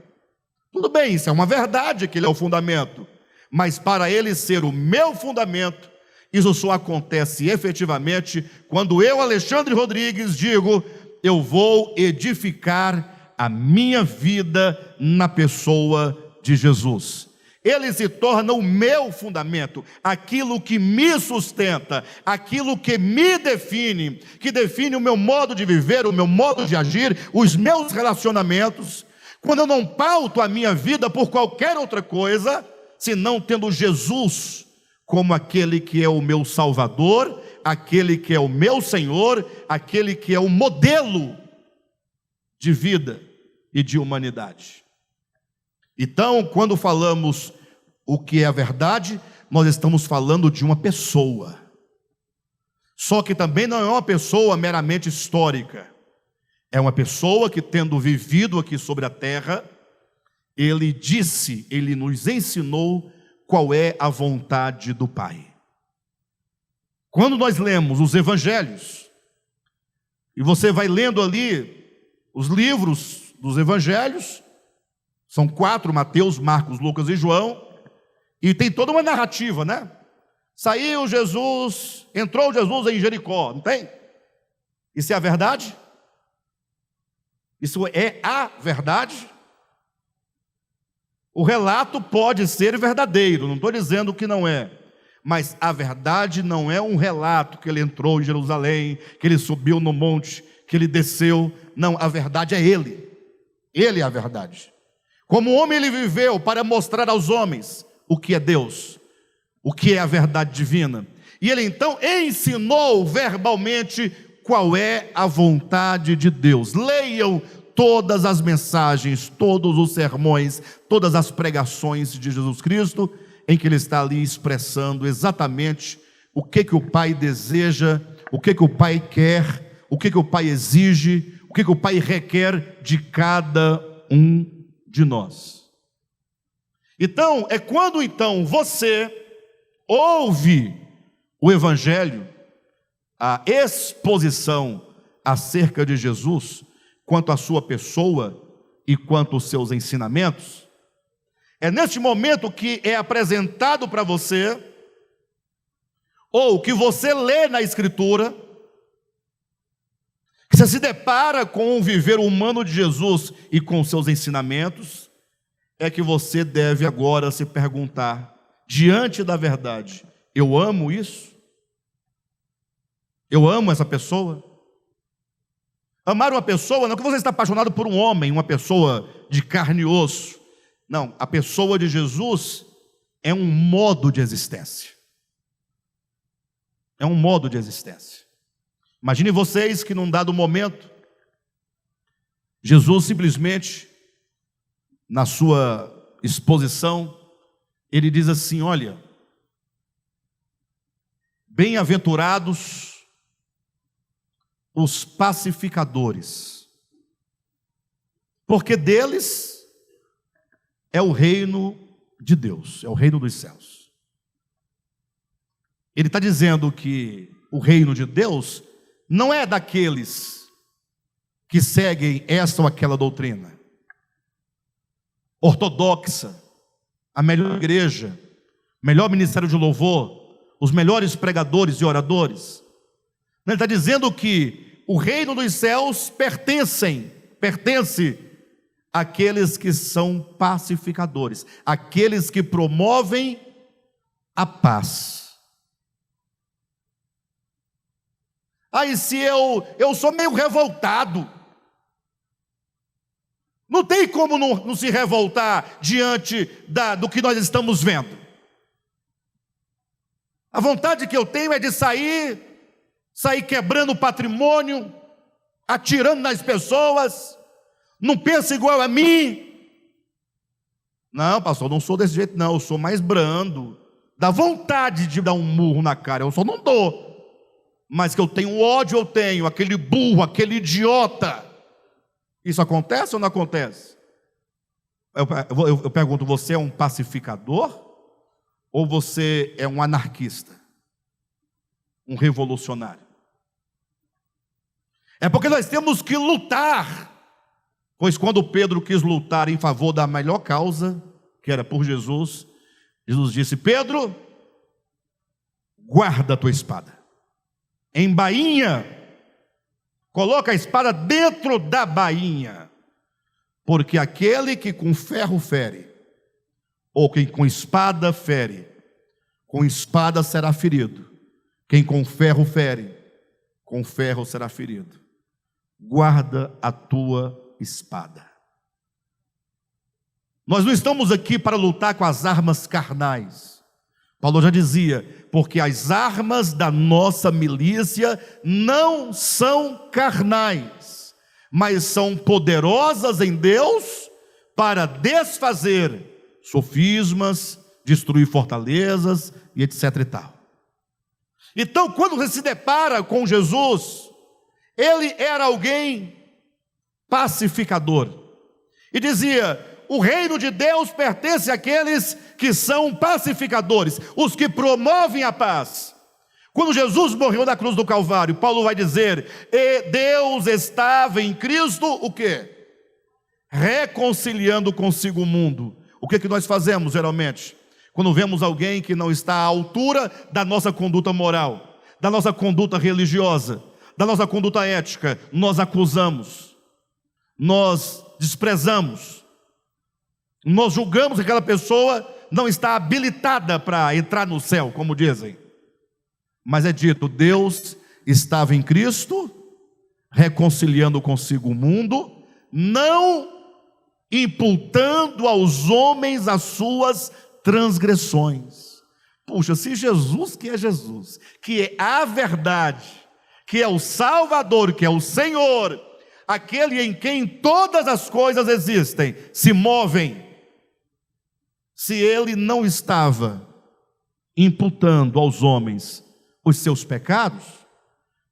Tudo bem, isso é uma verdade que ele é o fundamento, mas para ele ser o meu fundamento, isso só acontece efetivamente quando eu, Alexandre Rodrigues, digo: eu vou edificar a minha vida na pessoa de Jesus. Ele se torna o meu fundamento, aquilo que me sustenta, aquilo que me define, que define o meu modo de viver, o meu modo de agir, os meus relacionamentos. Quando eu não pauto a minha vida por qualquer outra coisa, senão tendo Jesus como aquele que é o meu Salvador, aquele que é o meu Senhor, aquele que é o modelo de vida e de humanidade. Então, quando falamos o que é a verdade, nós estamos falando de uma pessoa. Só que também não é uma pessoa meramente histórica. É uma pessoa que, tendo vivido aqui sobre a terra, ele nos ensinou qual é a vontade do Pai. Quando nós lemos os evangelhos, e você vai lendo ali os livros dos evangelhos, são 4, Mateus, Marcos, Lucas e João, e tem toda uma narrativa, né? Saiu Jesus, entrou Jesus em Jericó, não tem? Isso é a verdade? Isso é a verdade? O relato pode ser verdadeiro, não estou dizendo que não é, mas a verdade não é um relato que ele entrou em Jerusalém, que ele subiu no monte, que ele desceu. Não, a verdade é ele. Ele é a verdade. Como homem ele viveu para mostrar aos homens o que é Deus, o que é a verdade divina. E ele então ensinou verbalmente qual é a vontade de Deus. Leiam todas as mensagens, todos os sermões, todas as pregações de Jesus Cristo, em que ele está ali expressando exatamente o que o Pai deseja, o que o Pai quer, o que o Pai exige, o que o Pai requer de cada um de nós. Então, é quando então você ouve o Evangelho, a exposição acerca de Jesus, quanto à sua pessoa e quanto aos seus ensinamentos, é neste momento que é apresentado para você, ou que você lê na Escritura, que você se depara com o viver humano de Jesus e com seus ensinamentos, é que você deve agora se perguntar, diante da verdade, Eu amo isso? Eu amo essa pessoa? Amar uma pessoa não é que você está apaixonado por um homem, uma pessoa de carne e osso. Não, a pessoa de Jesus é um modo de existência. É um modo de existência. Imagine vocês que num dado momento, Jesus simplesmente, na sua exposição, ele diz assim: olha, bem-aventurados os pacificadores, porque deles é o reino de Deus, é o reino dos céus. Ele está dizendo que o reino de Deus não é daqueles que seguem essa ou aquela doutrina ortodoxa, a melhor igreja, melhor ministério de louvor, os melhores pregadores e oradores. Ele está dizendo que o reino dos céus pertence àqueles que são pacificadores, àqueles que promovem a paz. Aí se eu sou meio revoltado, não tem como não se revoltar diante do que nós estamos vendo. A vontade que eu tenho é de sair quebrando o patrimônio, atirando nas pessoas. Não pensa igual a mim. Não, pastor, não sou desse jeito não, eu sou mais brando. Dá vontade de dar um murro na cara, eu só não dou. Mas que eu tenho ódio, eu tenho, aquele burro, aquele idiota. Isso acontece ou não acontece? Eu pergunto, você é um pacificador? Ou você é um anarquista? Um revolucionário? É porque nós temos que lutar. Pois quando Pedro quis lutar em favor da melhor causa, que era por Jesus, Jesus disse: Pedro, guarda a tua espada, embainha, coloca a espada dentro da bainha, porque aquele que com ferro fere, ou quem com espada fere, com espada será ferido. Quem com ferro fere, com ferro será ferido. Guarda a tua espada. Nós não estamos aqui para lutar com as armas carnais. Paulo já dizia, porque as armas da nossa milícia não são carnais, mas são poderosas em Deus para desfazer sofismas, destruir fortalezas e etc e tal. Então, quando você se depara com Jesus, ele era alguém pacificador e dizia: o reino de Deus pertence àqueles que são pacificadores, os que promovem a paz. Quando Jesus morreu na cruz do Calvário, Paulo vai dizer: e Deus estava em Cristo, o quê? Reconciliando consigo o mundo. O que nós fazemos geralmente? Quando vemos alguém que não está à altura da nossa conduta moral, da nossa conduta religiosa, da nossa conduta ética, nós acusamos, nós desprezamos, nós julgamos que aquela pessoa não está habilitada para entrar no céu, como dizem. Mas é dito, Deus estava em Cristo, reconciliando consigo o mundo, não imputando aos homens as suas transgressões. Puxa, se Jesus, que é Jesus, que é a verdade, que é o Salvador, que é o Senhor, aquele em quem todas as coisas existem, se movem, se ele não estava imputando aos homens os seus pecados,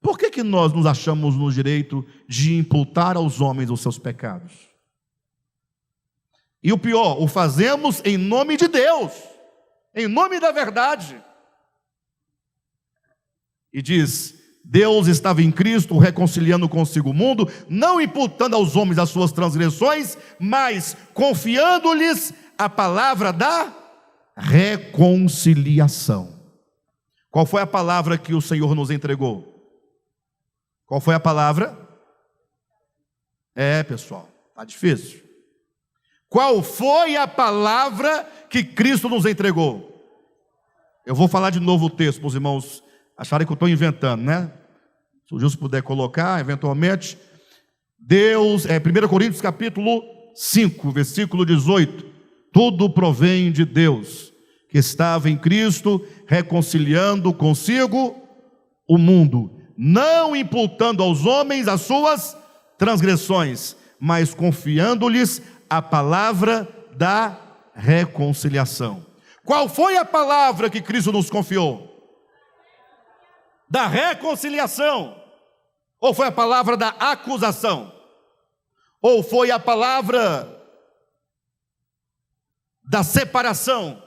por que nós nos achamos no direito de imputar aos homens os seus pecados? E o pior, o fazemos em nome de Deus, em nome da verdade. E diz: Deus estava em Cristo reconciliando consigo o mundo, não imputando aos homens as suas transgressões, mas confiando-lhes a palavra da reconciliação. Qual foi a palavra que o Senhor nos entregou? Qual foi a palavra? Pessoal, está difícil. Qual foi a palavra que Cristo nos entregou? Eu vou falar de novo o texto, para os irmãos acharem que eu estou inventando, né? Se o Gilson puder colocar, eventualmente. Deus, 1 Coríntios capítulo 5, versículo 18. Tudo provém de Deus, que estava em Cristo, reconciliando consigo o mundo, não imputando aos homens as suas transgressões, mas confiando-lhes a palavra da reconciliação. Qual foi a palavra que Cristo nos confiou? Da reconciliação. Ou foi a palavra da acusação? Ou foi a palavra da separação?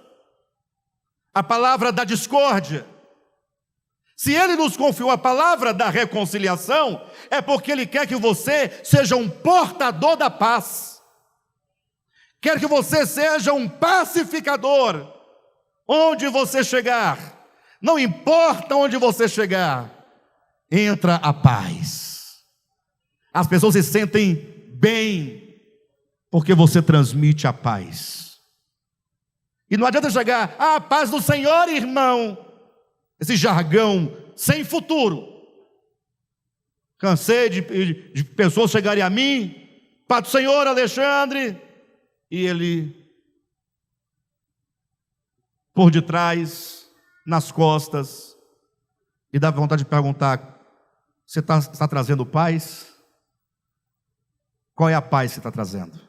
A palavra da discórdia? Se Ele nos confiou a palavra da reconciliação, é porque Ele quer que você seja um portador da paz. Quer que você seja um pacificador. Onde você chegar, não importa onde você chegar, entra a paz. As pessoas se sentem bem, porque você transmite a paz. E não adianta chegar, a paz do Senhor, irmão. Esse jargão sem futuro. Cansei de pessoas chegarem a mim, paz do Senhor, Alexandre, e ele por detrás, nas costas, e dá vontade de perguntar: você está trazendo paz? Qual é a paz que você está trazendo?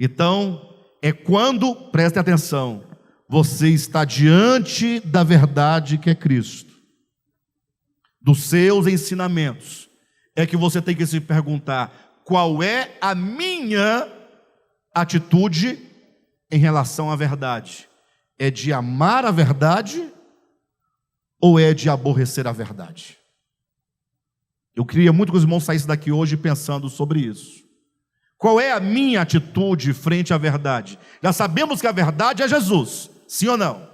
Então, é quando, preste atenção, você está diante da verdade que é Cristo, dos seus ensinamentos, é que você tem que se perguntar: qual é a minha atitude em relação à verdade? É de amar a verdade ou é de aborrecer a verdade? Eu queria muito que os irmãos saíssem daqui hoje pensando sobre isso. Qual é a minha atitude frente à verdade? Já sabemos que a verdade é Jesus, sim ou não?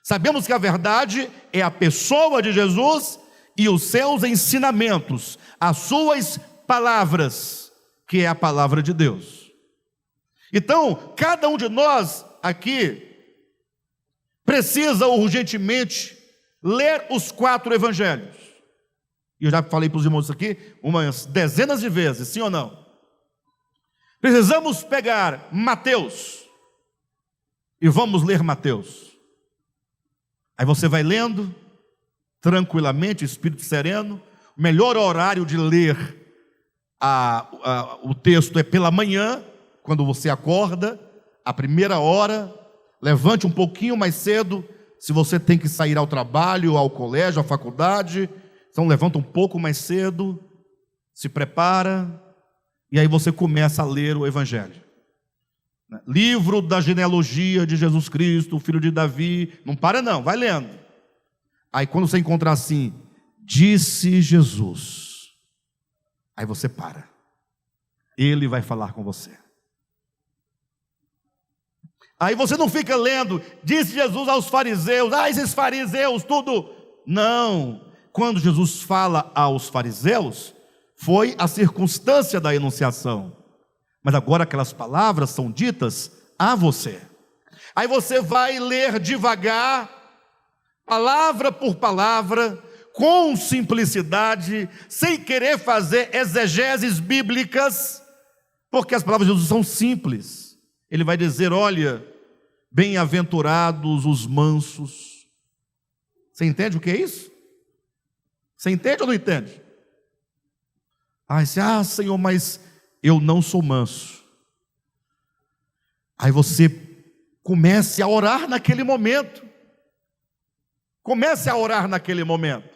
Sabemos que a verdade é a pessoa de Jesus e os seus ensinamentos, as suas palavras, que é a palavra de Deus. Então, cada um de nós aqui precisa urgentemente ler os 4 evangelhos. E eu já falei para os irmãos aqui umas dezenas de vezes, sim ou não? Precisamos pegar Mateus e vamos ler Mateus. Aí você vai lendo tranquilamente, espírito sereno. O melhor horário de ler o texto é pela manhã, quando você acorda, a primeira hora. Levante um pouquinho mais cedo, se você tem que sair ao trabalho, ao colégio, à faculdade. Então levanta um pouco mais cedo, se prepara, e aí você começa a ler o Evangelho. Livro da genealogia de Jesus Cristo, filho de Davi. Não para não, vai lendo. Aí quando você encontrar assim, disse Jesus, aí você para. Ele vai falar com você. Aí você não fica lendo, disse Jesus aos fariseus, esses fariseus, tudo. Não, quando Jesus fala aos fariseus, foi a circunstância da enunciação. Mas agora aquelas palavras são ditas a você. Aí você vai ler devagar, palavra por palavra, com simplicidade, sem querer fazer exegeses bíblicas, porque as palavras de Jesus são simples. Ele vai dizer: olha, bem-aventurados os mansos. Você entende o que é isso? Você entende ou não entende? Senhor, mas eu não sou manso. Aí você comece a orar naquele momento. Comece a orar naquele momento.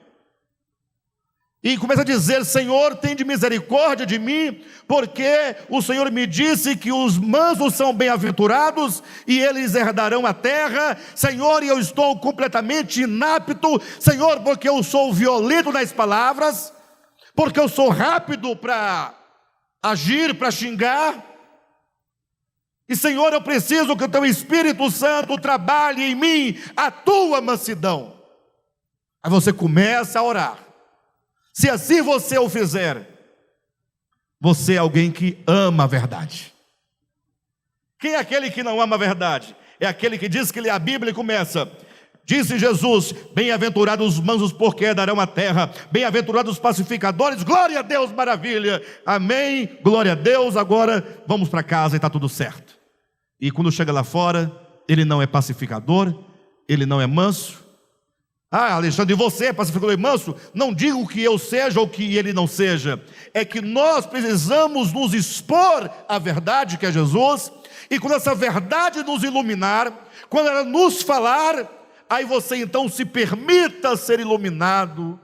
E começa a dizer: Senhor, tende misericórdia de mim, porque o Senhor me disse que os mansos são bem-aventurados e eles herdarão a terra. Senhor, e eu estou completamente inapto, Senhor, porque eu sou violento nas palavras, porque eu sou rápido para agir, para xingar. E Senhor, eu preciso que o Teu Espírito Santo trabalhe em mim a Tua mansidão. Aí você começa a orar. Se assim você o fizer, você é alguém que ama a verdade. Quem é aquele que não ama a verdade? É aquele que diz que lê a Bíblia e começa: Disse Jesus: bem-aventurados os mansos, porque herdarão a terra. Bem-aventurados os pacificadores. Glória a Deus, maravilha. Amém, glória a Deus. Agora vamos para casa e está tudo certo. E quando chega lá fora, ele não é pacificador, ele não é manso. Ah, Alexandre, você é pacificador e manso? Não digo que eu seja ou que ele não seja. É que nós precisamos nos expor à verdade que é Jesus. E quando essa verdade nos iluminar, quando ela nos falar, aí você então se permita ser iluminado.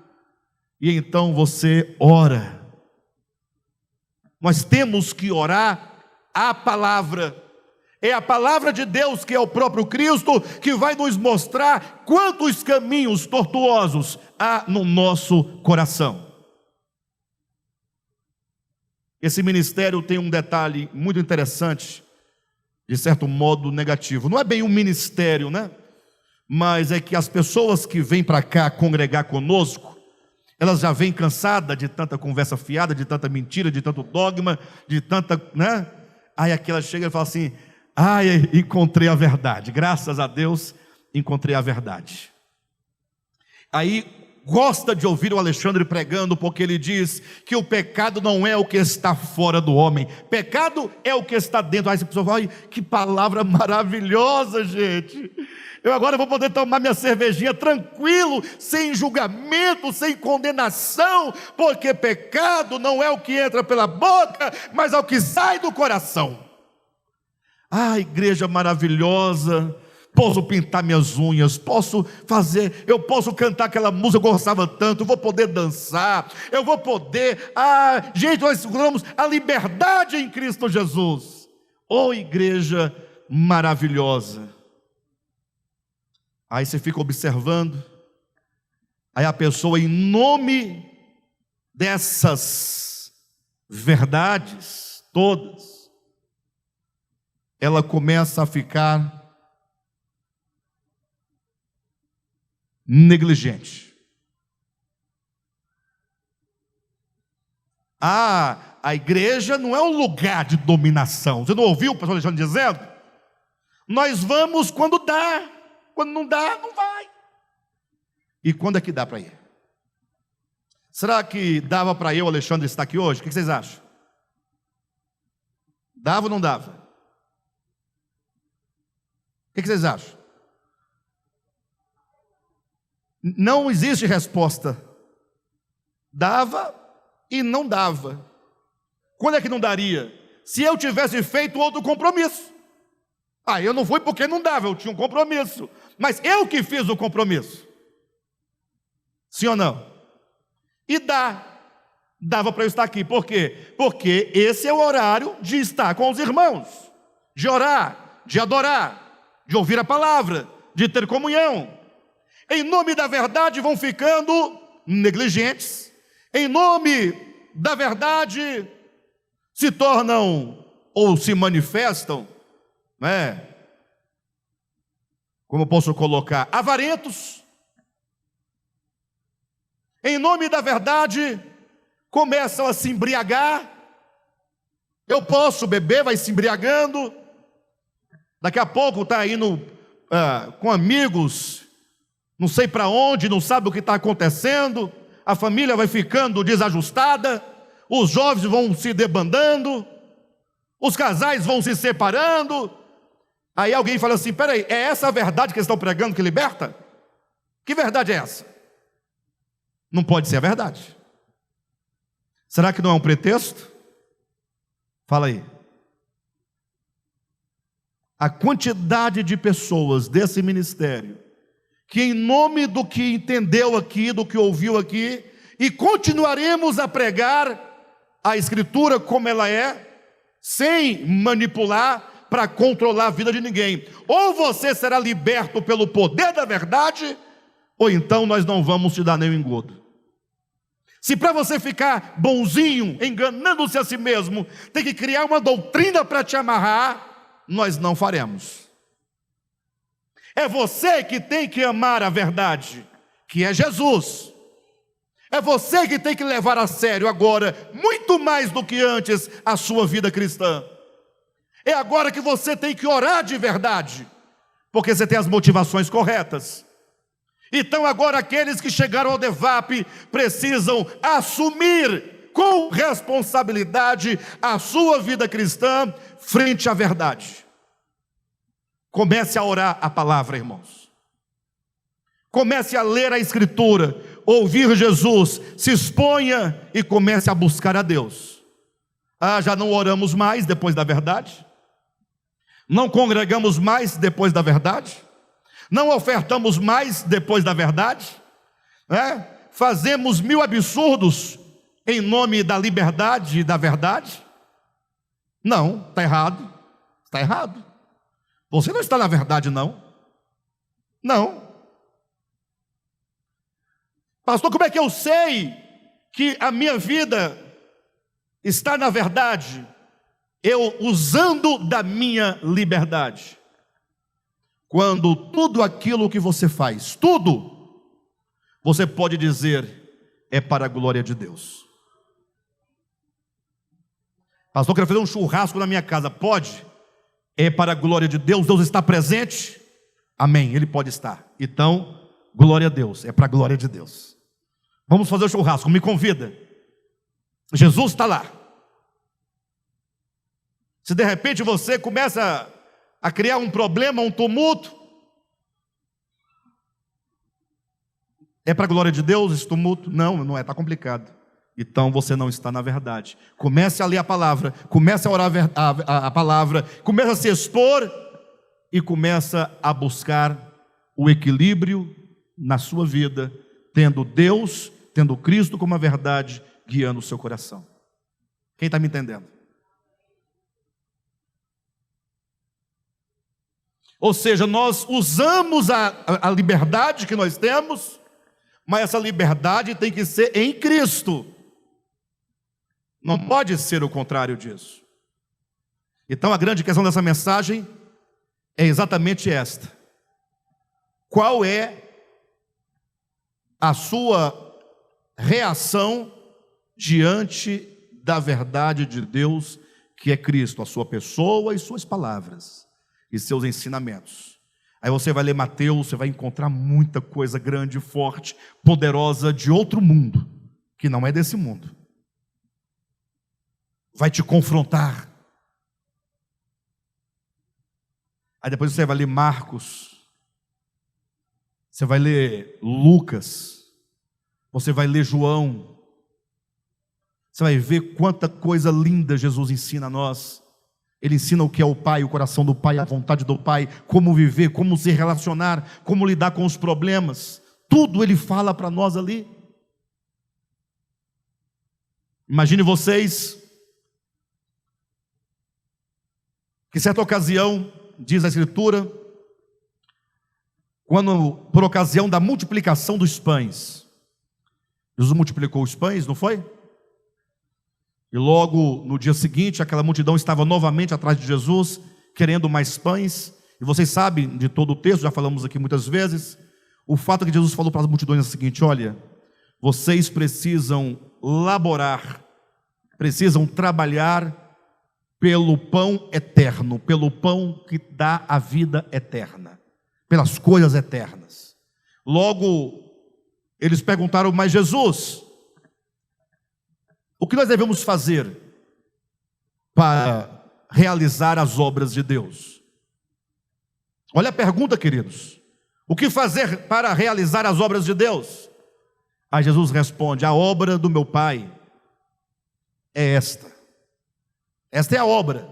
E então você ora. Nós temos que orar a palavra. É a palavra de Deus, que é o próprio Cristo, que vai nos mostrar quantos caminhos tortuosos há no nosso coração. Esse ministério tem um detalhe muito interessante, de certo modo negativo. Não é bem um ministério, né? Mas é que as pessoas que vêm para cá congregar conosco, elas já vêm cansadas de tanta conversa fiada, de tanta mentira, de tanto dogma, de tanta, né? Aí aquela chega e fala assim: ai, encontrei a verdade, graças a Deus encontrei a verdade. Aí gosta de ouvir o Alexandre pregando, porque ele diz que o pecado não é o que está fora do homem, pecado é o que está dentro. Aí a pessoa fala: ai, que palavra maravilhosa, gente. Eu agora vou poder tomar minha cervejinha tranquilo, sem julgamento, sem condenação, porque pecado não é o que entra pela boca, mas é o que sai do coração. Ah, igreja maravilhosa, posso pintar minhas unhas, eu posso cantar aquela música que eu gostava tanto, eu vou poder dançar, eu vou poder, gente, nós seguramos a liberdade em Cristo Jesus. Oh, igreja maravilhosa. Aí você fica observando, aí a pessoa, em nome dessas verdades todas, ela começa a ficar negligente. A igreja não é um lugar de dominação. Você não ouviu o pastor Alexandre dizendo? Nós vamos quando dá, quando não dá, não vai. E quando é que dá para ir? Será que dava para eu, Alexandre, estar aqui hoje? O que vocês acham? Dava ou não dava? O que vocês acham? Não existe resposta. Dava e não dava. Quando é que não daria? Se eu tivesse feito outro compromisso. Eu não fui porque não dava, eu tinha um compromisso. Mas eu que fiz o compromisso. Sim ou não? E dava para eu estar aqui. Por quê? Porque esse é o horário de estar com os irmãos, de orar, de adorar, de ouvir a palavra, de ter comunhão. Em nome da verdade vão ficando negligentes. Em nome da verdade se tornam ou se manifestam, como eu posso colocar, avarentos. Em nome da verdade começam a se embriagar. Eu posso beber, vai se embriagando. Daqui a pouco está indo com amigos, não sei para onde, não sabe o que está acontecendo, a família vai ficando desajustada, os jovens vão se debandando, os casais vão se separando. Aí alguém fala assim: peraí, é essa a verdade que eles estão pregando que liberta? Que verdade é essa? Não pode ser a verdade. Será que não é um pretexto? Fala aí. A quantidade de pessoas desse ministério que, em nome do que entendeu aqui, do que ouviu aqui, e continuaremos a pregar a Escritura como ela é, sem manipular para controlar a vida de ninguém. Ou você será liberto pelo poder da verdade, ou então nós não vamos te dar nenhum engodo. Se para você ficar bonzinho, enganando-se a si mesmo, tem que criar uma doutrina para te amarrar, nós não faremos. É você que tem que amar a verdade, que é Jesus. É você que tem que levar a sério agora, muito mais do que antes, a sua vida cristã. É agora que você tem que orar de verdade, porque você tem as motivações corretas. Então agora aqueles que chegaram ao DEVAP precisam assumir com responsabilidade a sua vida cristã frente à verdade. Comece a orar a palavra, irmãos. Comece a ler a Escritura, ouvir Jesus, se exponha e comece a buscar a Deus. Já não oramos mais depois da verdade? Não congregamos mais depois da verdade? Não ofertamos mais depois da verdade? Fazemos 1000 absurdos em nome da liberdade e da verdade? Não, está errado. Está errado. Você não está na verdade, não. Não. Pastor, como é que eu sei que a minha vida está na verdade? Eu usando da minha liberdade. Quando tudo aquilo que você faz, tudo, você pode dizer, é para a glória de Deus. Pastor, eu quero fazer um churrasco na minha casa, pode? É para a glória de Deus, Deus está presente? Amém, Ele pode estar. Então, glória a Deus, é para a glória de Deus. Vamos fazer o churrasco, me convida. Jesus está lá. Se de repente você começa a criar um problema, um tumulto, é para a glória de Deus esse tumulto? Não, não é, está complicado. Então você não está na verdade. Comece a ler a palavra, comece a orar a palavra, comece a se expor e começa a buscar o equilíbrio na sua vida, tendo Deus, tendo Cristo como a verdade, guiando o seu coração. Quem está me entendendo? Ou seja, nós usamos a liberdade que nós temos, mas essa liberdade tem que ser em Cristo. Não pode ser o contrário disso. Então a grande questão dessa mensagem é exatamente esta: qual é a sua reação diante da verdade de Deus, que é Cristo, a sua pessoa e suas palavras e seus ensinamentos? Aí você vai ler Mateus, você vai encontrar muita coisa grande, forte, poderosa de outro mundo, que não é desse mundo. Vai te confrontar. Aí depois você vai ler Marcos, você vai ler Lucas, você vai ler João, você vai ver quanta coisa linda Jesus ensina a nós. Ele ensina o que é o Pai, o coração do Pai, a vontade do Pai, como viver, como se relacionar, como lidar com os problemas. Tudo Ele fala para nós ali. Imagine vocês que certa ocasião, diz a Escritura, quando por ocasião da multiplicação dos pães, Jesus multiplicou os pães, não foi? E logo no dia seguinte, aquela multidão estava novamente atrás de Jesus, querendo mais pães. E vocês sabem de todo o texto, já falamos aqui muitas vezes, o fato é que Jesus falou para as multidões o seguinte: olha, vocês precisam laborar, precisam trabalhar pelo pão eterno, pelo pão que dá a vida eterna, pelas coisas eternas. Logo, eles perguntaram: mas Jesus, o que nós devemos fazer para realizar as obras de Deus? Olha a pergunta, queridos. O que fazer para realizar as obras de Deus? Aí Jesus responde: a obra do meu Pai é esta. Esta é a obra,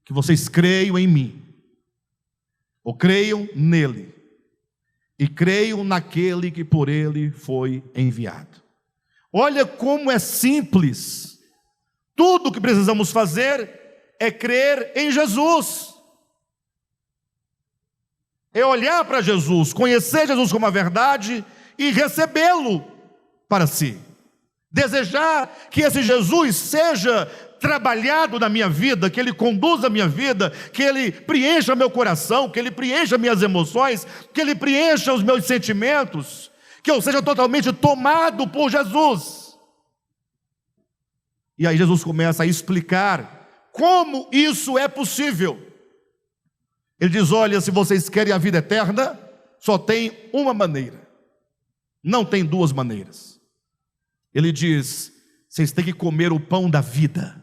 que vocês creiam em mim, ou creiam nele, e creiam naquele que por ele foi enviado. Olha como é simples. Tudo o que precisamos fazer é crer em Jesus, é olhar para Jesus, conhecer Jesus como a verdade e recebê-lo para si, desejar que esse Jesus seja trabalhado na minha vida, que Ele conduza a minha vida, que Ele preencha meu coração, que Ele preencha minhas emoções, que Ele preencha os meus sentimentos, que eu seja totalmente tomado por Jesus. E aí Jesus começa a explicar como isso é possível. Ele diz: olha, se vocês querem a vida eterna, só tem uma maneira, não tem duas maneiras. Ele diz: vocês têm que comer o pão da vida.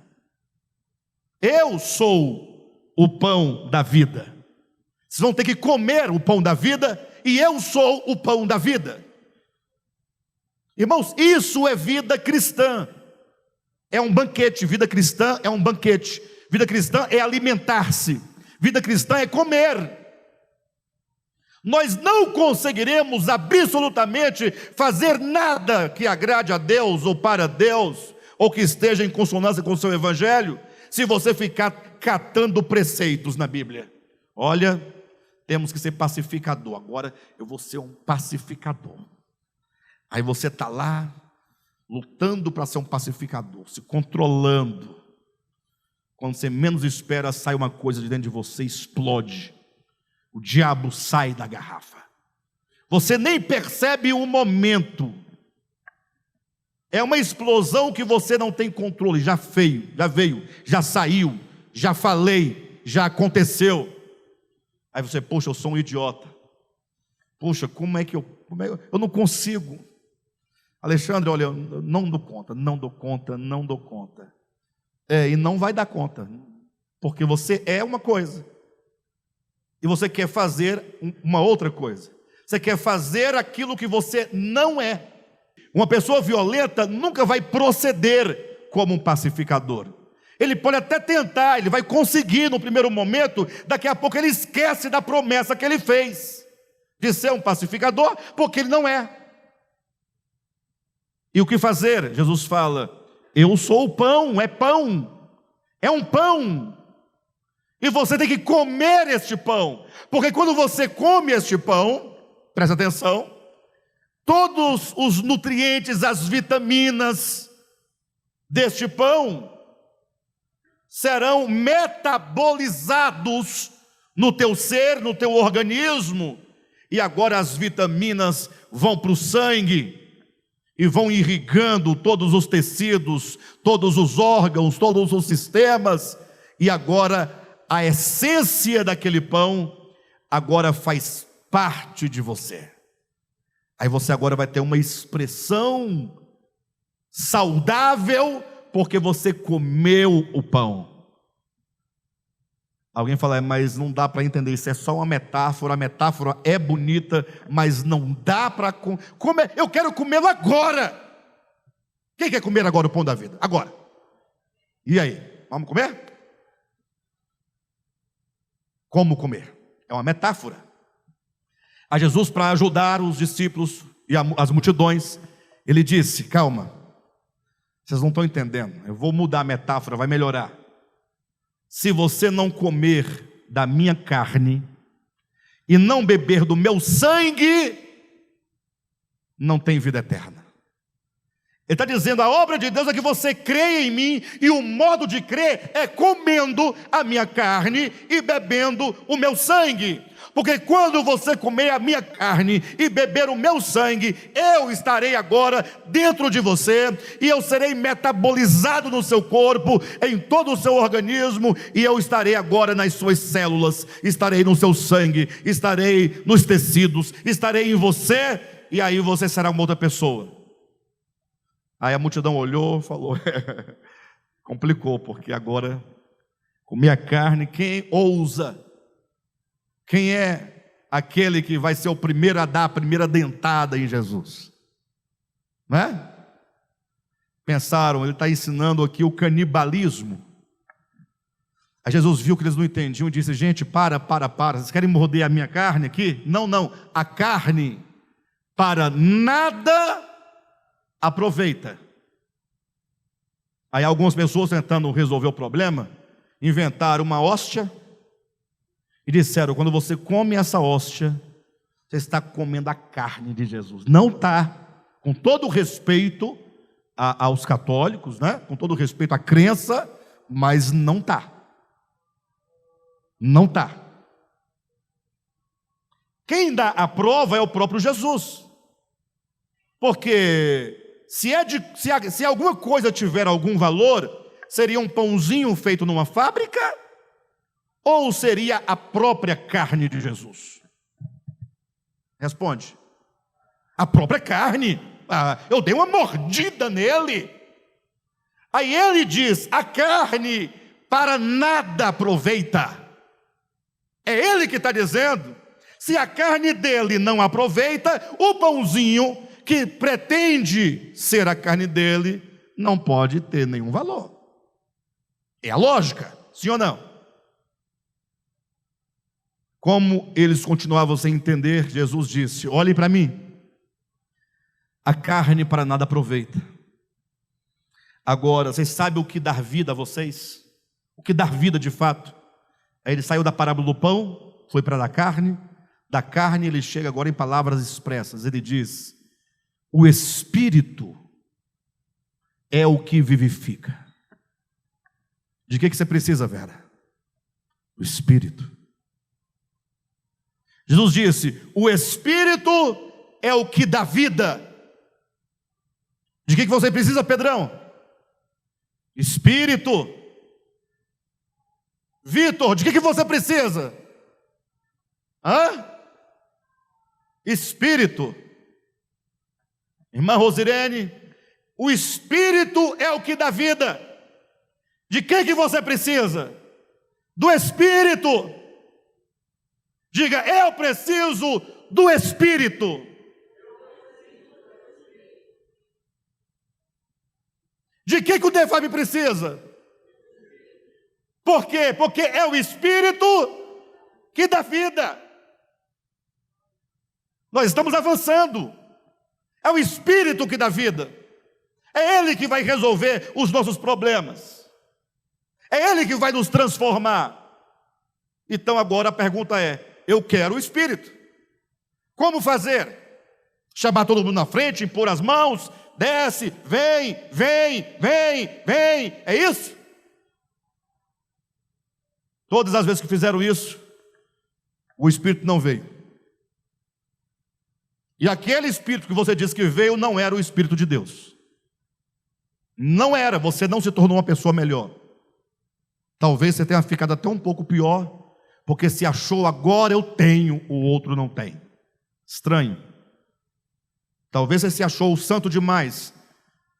Eu sou o pão da vida. Vocês vão ter que comer o pão da vida, e eu sou o pão da vida. Irmãos, isso é vida cristã. É um banquete. Vida cristã é um banquete. Vida cristã é alimentar-se. Vida cristã é comer. Nós não conseguiremos absolutamente fazer nada que agrade a Deus ou para Deus, ou que esteja em consonância com o seu evangelho, se você ficar catando preceitos na Bíblia. Olha, temos que ser pacificador. Agora eu vou ser um pacificador. Aí você está lá, lutando para ser um pacificador, se controlando. Quando você menos espera, sai uma coisa de dentro de você, explode. O diabo sai da garrafa. Você nem percebe o momento. É uma explosão que você não tem controle. Já veio, já saiu, já falei, já aconteceu. Aí você, poxa, eu sou um idiota. Poxa, como é que eu não consigo. Alexandre, olha, eu não dou conta. E não vai dar conta. Porque você é uma coisa. E você quer fazer uma outra coisa. Você quer fazer aquilo que você não é. Uma pessoa violenta nunca vai proceder como um pacificador. Ele pode até tentar, ele vai conseguir no primeiro momento, daqui a pouco ele esquece da promessa que ele fez, de ser um pacificador, porque ele não é. E o que fazer? Jesus fala: eu sou o pão, é um pão. E você tem que comer este pão, porque quando você come este pão, presta atenção, todos os nutrientes, as vitaminas deste pão serão metabolizados no teu ser, no teu organismo, e agora as vitaminas vão para o sangue e vão irrigando todos os tecidos, todos os órgãos, todos os sistemas, e agora a essência daquele pão agora faz parte de você. Aí você agora vai ter uma expressão saudável, porque você comeu o pão. Alguém fala: mas não dá para entender, isso é só uma metáfora. A metáfora é bonita, mas não dá para comer. Eu quero comê-lo agora. Quem quer comer agora o pão da vida? Agora. E aí, vamos comer? Como comer? É uma metáfora. A Jesus, para ajudar os discípulos e as multidões, ele disse: calma, vocês não estão entendendo, eu vou mudar a metáfora, vai melhorar. Se você não comer da minha carne e não beber do meu sangue, não tem vida eterna. Ele está dizendo: a obra de Deus é que você creia em mim, e o modo de crer é comendo a minha carne e bebendo o meu sangue. Porque quando você comer a minha carne e beber o meu sangue, eu estarei agora dentro de você, e eu serei metabolizado no seu corpo, em todo o seu organismo, e eu estarei agora nas suas células, estarei no seu sangue, estarei nos tecidos, estarei em você, e aí você será uma outra pessoa. Aí a multidão olhou e falou: complicou, porque agora comer a carne, quem ousa? Quem é aquele que vai ser o primeiro a dar a primeira dentada em Jesus? Não é? Pensaram, ele está ensinando aqui o canibalismo. Aí Jesus viu que eles não entendiam e disse: gente, para, vocês querem morder a minha carne aqui? Não, a carne para nada aproveita. Aí algumas pessoas, tentando resolver o problema, inventaram uma hóstia e disseram: quando você come essa hóstia, você está comendo a carne de Jesus. Não está, com todo respeito aos católicos, né? Com todo respeito à crença, mas não está. Não está. Quem dá a prova é o próprio Jesus. Porque se alguma coisa tiver algum valor, seria um pãozinho feito numa fábrica, ou seria a própria carne de Jesus? Responde. A própria carne. Eu dei uma mordida nele. Aí ele diz: a carne para nada aproveita. É ele que está dizendo. Se a carne dele não aproveita, o pãozinho que pretende ser a carne dele não pode ter nenhum valor. É a lógica, sim ou não? Como eles continuavam sem entender, Jesus disse: olhem para mim. A carne para nada aproveita. Agora, vocês sabem o que dar vida a vocês? O que dar vida de fato? Aí ele saiu da parábola do pão, foi para a carne. Da carne ele chega agora em palavras expressas. Ele diz: o Espírito é o que vivifica. De que você precisa, Vera? O Espírito. Jesus disse: o Espírito é o que dá vida. De que você precisa, Pedrão? Espírito. Vitor, de que você precisa? Espírito. Irmã Rosirene, o Espírito é o que dá vida. De que você precisa? Do Espírito. Diga: eu preciso do Espírito. De que o Defab precisa? Por quê? Porque é o Espírito que dá vida. Nós estamos avançando. É o Espírito que dá vida. É Ele que vai resolver os nossos problemas. É Ele que vai nos transformar. Então agora a pergunta é: eu quero o Espírito. Como fazer? Chamar todo mundo na frente, impor as mãos, desce, vem, vem, vem, vem. É isso? Todas as vezes que fizeram isso, o Espírito não veio. E aquele Espírito que você disse que veio não era o Espírito de Deus. Não era, você não se tornou uma pessoa melhor. Talvez você tenha ficado até um pouco pior, porque se achou: agora eu tenho, o outro não tem. Estranho. Talvez você se achou santo demais,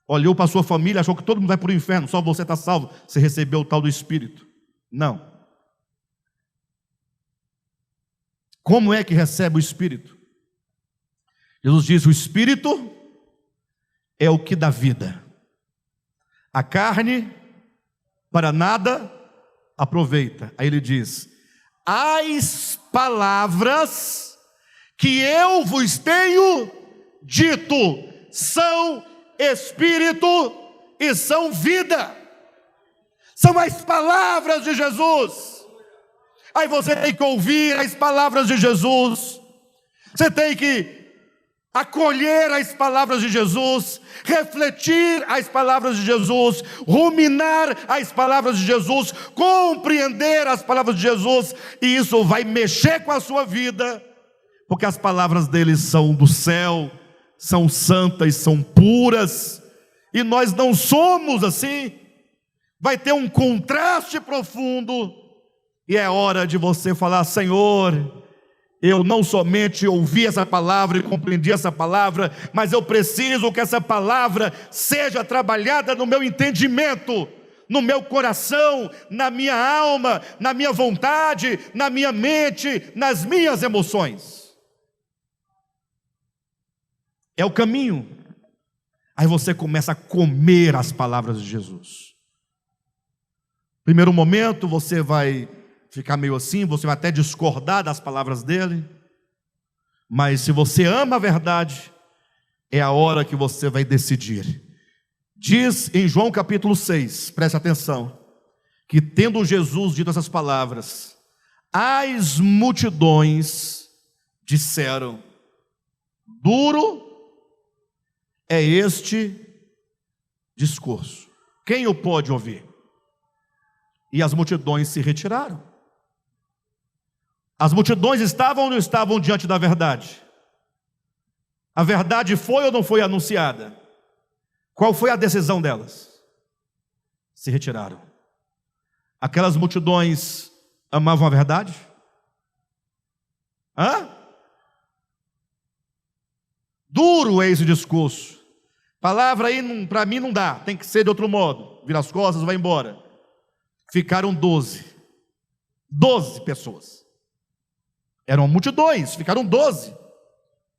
olhou para a sua família, achou que todo mundo vai para o inferno, só você está salvo. Você recebeu o tal do Espírito. Não. Como é que recebe o Espírito? Jesus diz: o Espírito é o que dá vida. A carne para nada aproveita. Aí ele diz: as palavras que eu vos tenho dito são Espírito e são vida. São as palavras de Jesus. Aí você tem que ouvir as palavras de Jesus. Você tem que acolher as palavras de Jesus, refletir as palavras de Jesus, ruminar as palavras de Jesus, compreender as palavras de Jesus, e isso vai mexer com a sua vida, porque as palavras dele são do céu, são santas, são puras, e nós não somos assim. Vai ter um contraste profundo, e é hora de você falar: Senhor, eu não somente ouvi essa palavra e compreendi essa palavra, mas eu preciso que essa palavra seja trabalhada no meu entendimento, no meu coração, na minha alma, na minha vontade, na minha mente, nas minhas emoções. É o caminho. Aí você começa a comer as palavras de Jesus. Primeiro momento você vai ficar meio assim, você vai até discordar das palavras dele, mas se você ama a verdade, é a hora que você vai decidir. Diz em João capítulo 6, preste atenção, que tendo Jesus dito essas palavras, as multidões disseram: duro é este discurso, quem o pode ouvir? E as multidões se retiraram. As multidões estavam ou não estavam diante da verdade? A verdade foi ou não foi anunciada? Qual foi a decisão delas? Se retiraram. Aquelas multidões amavam a verdade? Duro é esse discurso. Palavra aí para mim não dá, tem que ser de outro modo. Vira as costas, vai embora. Ficaram 12. 12 pessoas. Eram multidões, ficaram 12.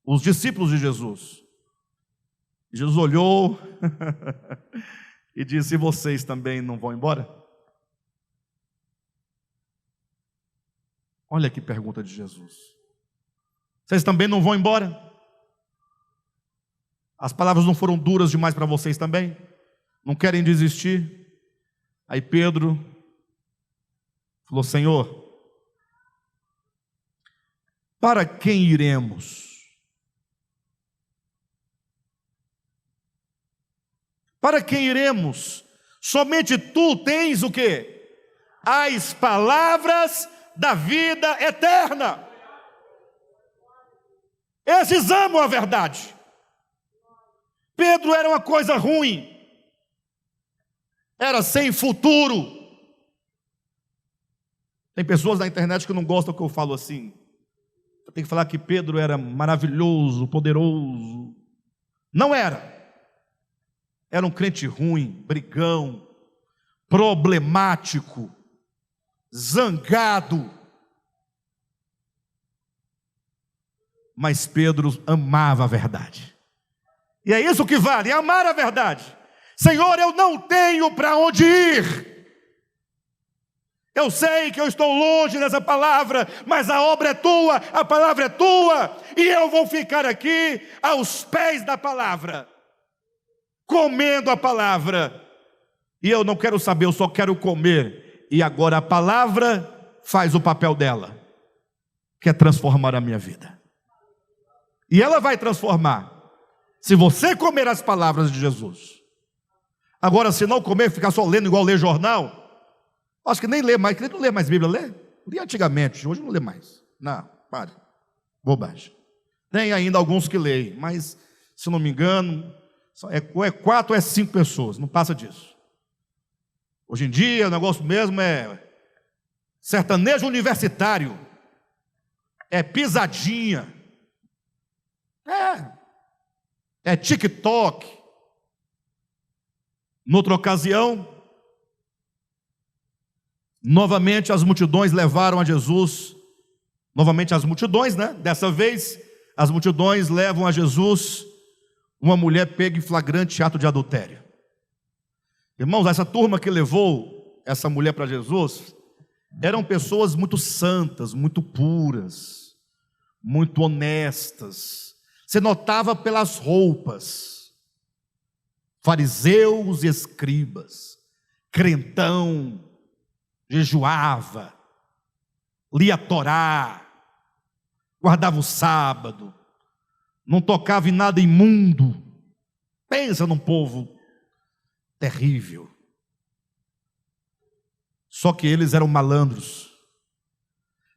Os discípulos de Jesus. Jesus olhou e disse: e vocês também não vão embora? Olha que pergunta de Jesus. Vocês também não vão embora? As palavras não foram duras demais para vocês também? Não querem desistir? Aí Pedro falou: Senhor, para quem iremos? Para quem iremos? Somente tu tens o quê? As palavras da vida eterna. Esses amam a verdade. Pedro era uma coisa ruim, era sem futuro. Tem pessoas na internet que não gostam que eu falo assim. Eu tenho que falar que Pedro era maravilhoso, poderoso. Não era. Era um crente ruim, brigão, problemático, zangado. Mas Pedro amava a verdade. E é isso que vale, amar a verdade. Senhor, eu não tenho para onde ir. Eu sei que eu estou longe dessa palavra, mas a obra é tua, a palavra é tua, e eu vou ficar aqui aos pés da palavra, comendo a palavra. E eu não quero saber, eu só quero comer. E agora a palavra faz o papel dela, que é transformar a minha vida. E ela vai transformar, se você comer as palavras de Jesus. Agora, se não comer, ficar só lendo igual ler jornal, acho que nem lê mais, que não lê mais Bíblia, lê? Lia antigamente, hoje não lê mais. Não, pare, bobagem. Tem ainda alguns que leem, mas, se não me engano, é 4 ou é 5 pessoas, não passa disso. Hoje em dia, o negócio mesmo é sertanejo universitário, é pisadinha, é TikTok. Noutra ocasião, novamente as multidões levaram a Jesus, novamente as multidões, né? Dessa vez, as multidões levam a Jesus uma mulher pega em flagrante ato de adultério. Irmãos, essa turma que levou essa mulher para Jesus, eram pessoas muito santas, muito puras, muito honestas. Você notava pelas roupas. Fariseus e escribas, crentão, jejuava, lia a Torá, guardava o sábado, não tocava em nada imundo. Pensa num povo terrível. Só que eles eram malandros.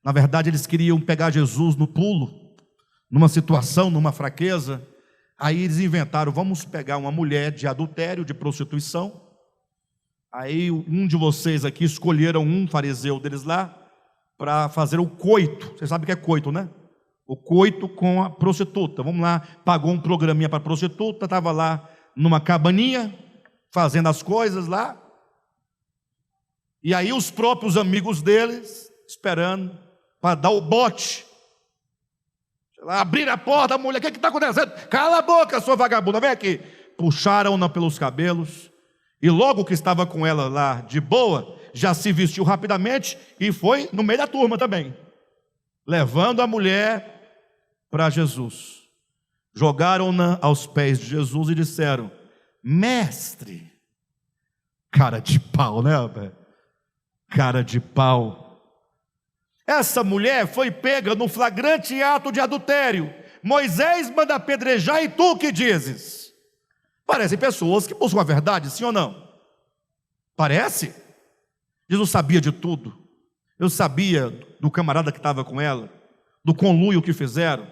Na verdade, eles queriam pegar Jesus no pulo, numa situação, numa fraqueza. Aí eles inventaram: vamos pegar uma mulher de adultério, de prostituição. Aí um de vocês aqui escolheram um fariseu deles lá para fazer o coito. Vocês sabem o que é coito, né? O coito com a prostituta. Vamos lá, pagou um programinha para a prostituta, estava lá numa cabaninha, fazendo as coisas lá. E aí os próprios amigos deles, esperando para dar o bote. Abrir a porta, a mulher: o que está acontecendo? Cala a boca, sua vagabunda, vem aqui. Puxaram-na pelos cabelos, e logo que estava com ela lá de boa, já se vestiu rapidamente e foi no meio da turma também, levando a mulher para Jesus. Jogaram-na aos pés de Jesus e disseram: mestre. Cara de pau, né, rapaz? Cara de pau. Essa mulher foi pega no flagrante ato de adultério. Moisés manda apedrejar, e tu que dizes? Parecem pessoas que buscam a verdade, sim ou não? Parece? Jesus sabia de tudo. Eu sabia do camarada que estava com ela, do conluio que fizeram.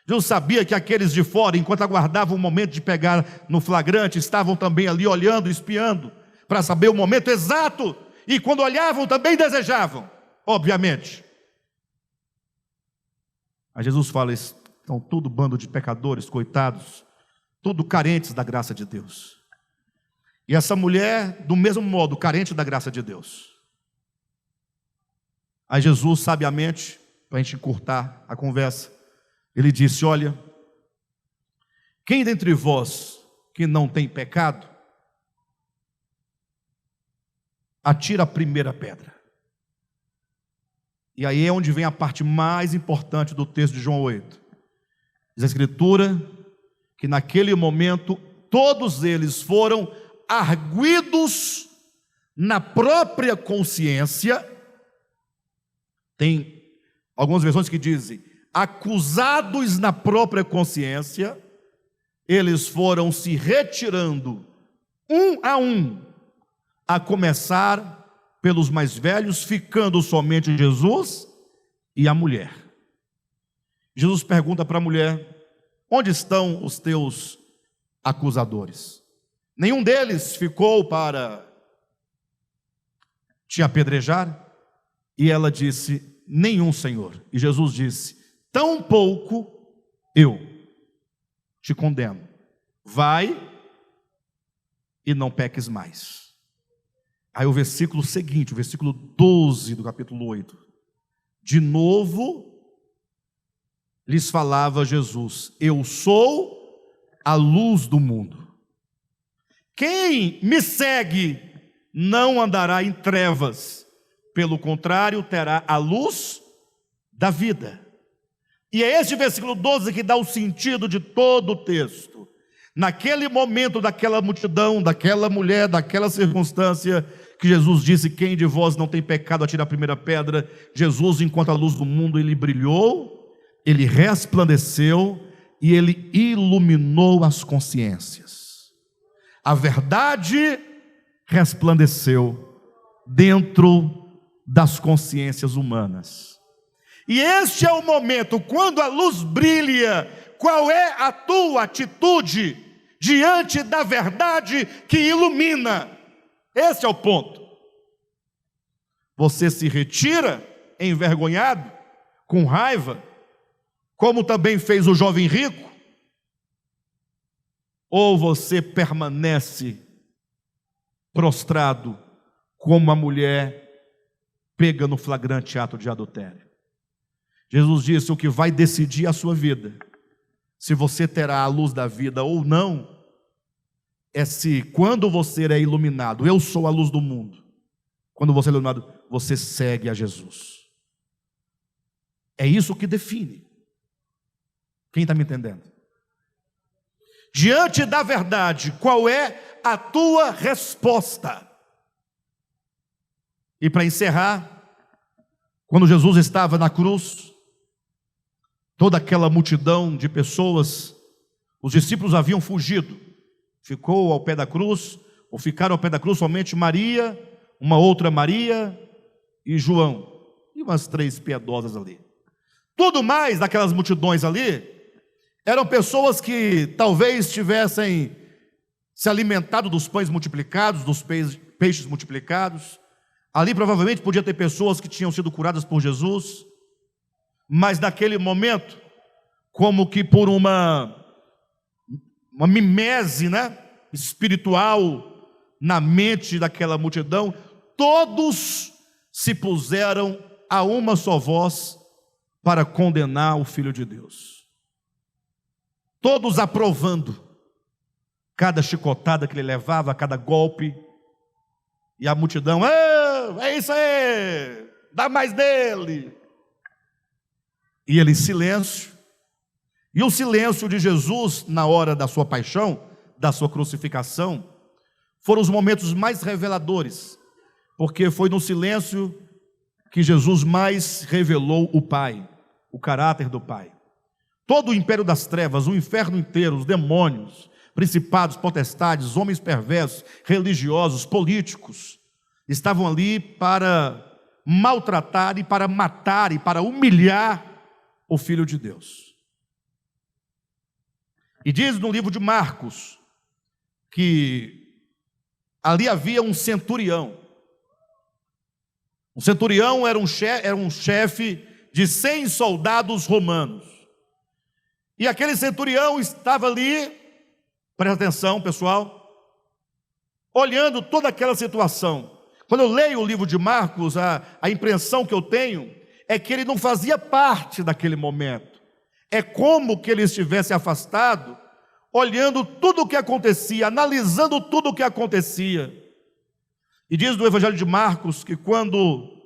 Jesus sabia que aqueles de fora, enquanto aguardavam o momento de pegar no flagrante, estavam também ali olhando, espiando, para saber o momento exato. E quando olhavam, também desejavam, obviamente. Aí Jesus fala: Estão tudo bando de pecadores, coitados, tudo carentes da graça de Deus. E essa mulher, do mesmo modo, carente da graça de Deus. Aí Jesus, sabiamente, para a gente encurtar a conversa, ele disse: olha, quem dentre vós que não tem pecado, atira a primeira pedra. E aí é onde vem a parte mais importante do texto de João 8. Diz a Escritura que naquele momento todos eles foram arguidos na própria consciência. Tem algumas versões que dizem acusados na própria consciência. Eles foram se retirando um, a começar pelos mais velhos, ficando somente Jesus e a mulher. Jesus pergunta para a mulher: onde estão os teus acusadores? Nenhum deles ficou para te apedrejar? E ela disse: nenhum, Senhor. E Jesus disse: tampouco eu te condeno. Vai e não peques mais. Aí o versículo seguinte, o versículo 12 do capítulo 8. De novo lhes falava Jesus: eu sou a luz do mundo. Quem me segue não andará em trevas, pelo contrário, terá a luz da vida. E é este versículo 12 que dá o sentido de todo o texto. Naquele momento daquela multidão, daquela mulher, daquela circunstância, que Jesus disse: quem de vós não tem pecado, atire a primeira pedra. Jesus, enquanto a luz do mundo, ele brilhou, ele resplandeceu e ele iluminou as consciências. A verdade resplandeceu dentro das consciências humanas. E este é o momento, quando a luz brilha, qual é a tua atitude diante da verdade que ilumina? Esse é o ponto. Você se retira envergonhado, com raiva, como também fez o jovem rico? Ou você permanece prostrado, como a mulher pega no flagrante ato de adultério? Jesus disse: o que vai decidir a sua vida, se você terá a luz da vida ou não, é se quando você é iluminado, eu sou a luz do mundo, quando você é iluminado, você segue a Jesus. É isso que define. Quem está me entendendo? Diante da verdade, qual é a tua resposta? E para encerrar, quando Jesus estava na cruz, toda aquela multidão de pessoas, os discípulos haviam fugido. Ficou ao pé da cruz, ou ficaram ao pé da cruz somente Maria, uma outra Maria e João, e umas 3 piedosas ali. Tudo mais daquelas multidões ali eram pessoas que talvez tivessem se alimentado dos pães multiplicados, dos peixes multiplicados. Ali provavelmente podia ter pessoas que tinham sido curadas por Jesus, mas naquele momento, como que por uma mimese, espiritual na mente daquela multidão, todos se puseram a uma só voz para condenar o Filho de Deus. Todos aprovando cada chicotada que ele levava, cada golpe, e a multidão: é isso aí, dá mais dele. E ele em silêncio. E o silêncio de Jesus na hora da sua paixão, da sua crucificação, foram os momentos mais reveladores, porque foi no silêncio que Jesus mais revelou o Pai, o caráter do Pai. Todo o império das trevas, o inferno inteiro, os demônios, principados, potestades, homens perversos, religiosos, políticos, estavam ali para maltratar e para matar e para humilhar o Filho de Deus. E diz no livro de Marcos que ali havia um centurião. Um centurião era um chefe de 100 soldados romanos. E aquele centurião estava ali, presta atenção, pessoal, olhando toda aquela situação. Quando eu leio o livro de Marcos, a impressão que eu tenho é que ele não fazia parte daquele momento. É como que ele estivesse afastado, olhando tudo o que acontecia, analisando tudo o que acontecia. E diz no Evangelho de Marcos que quando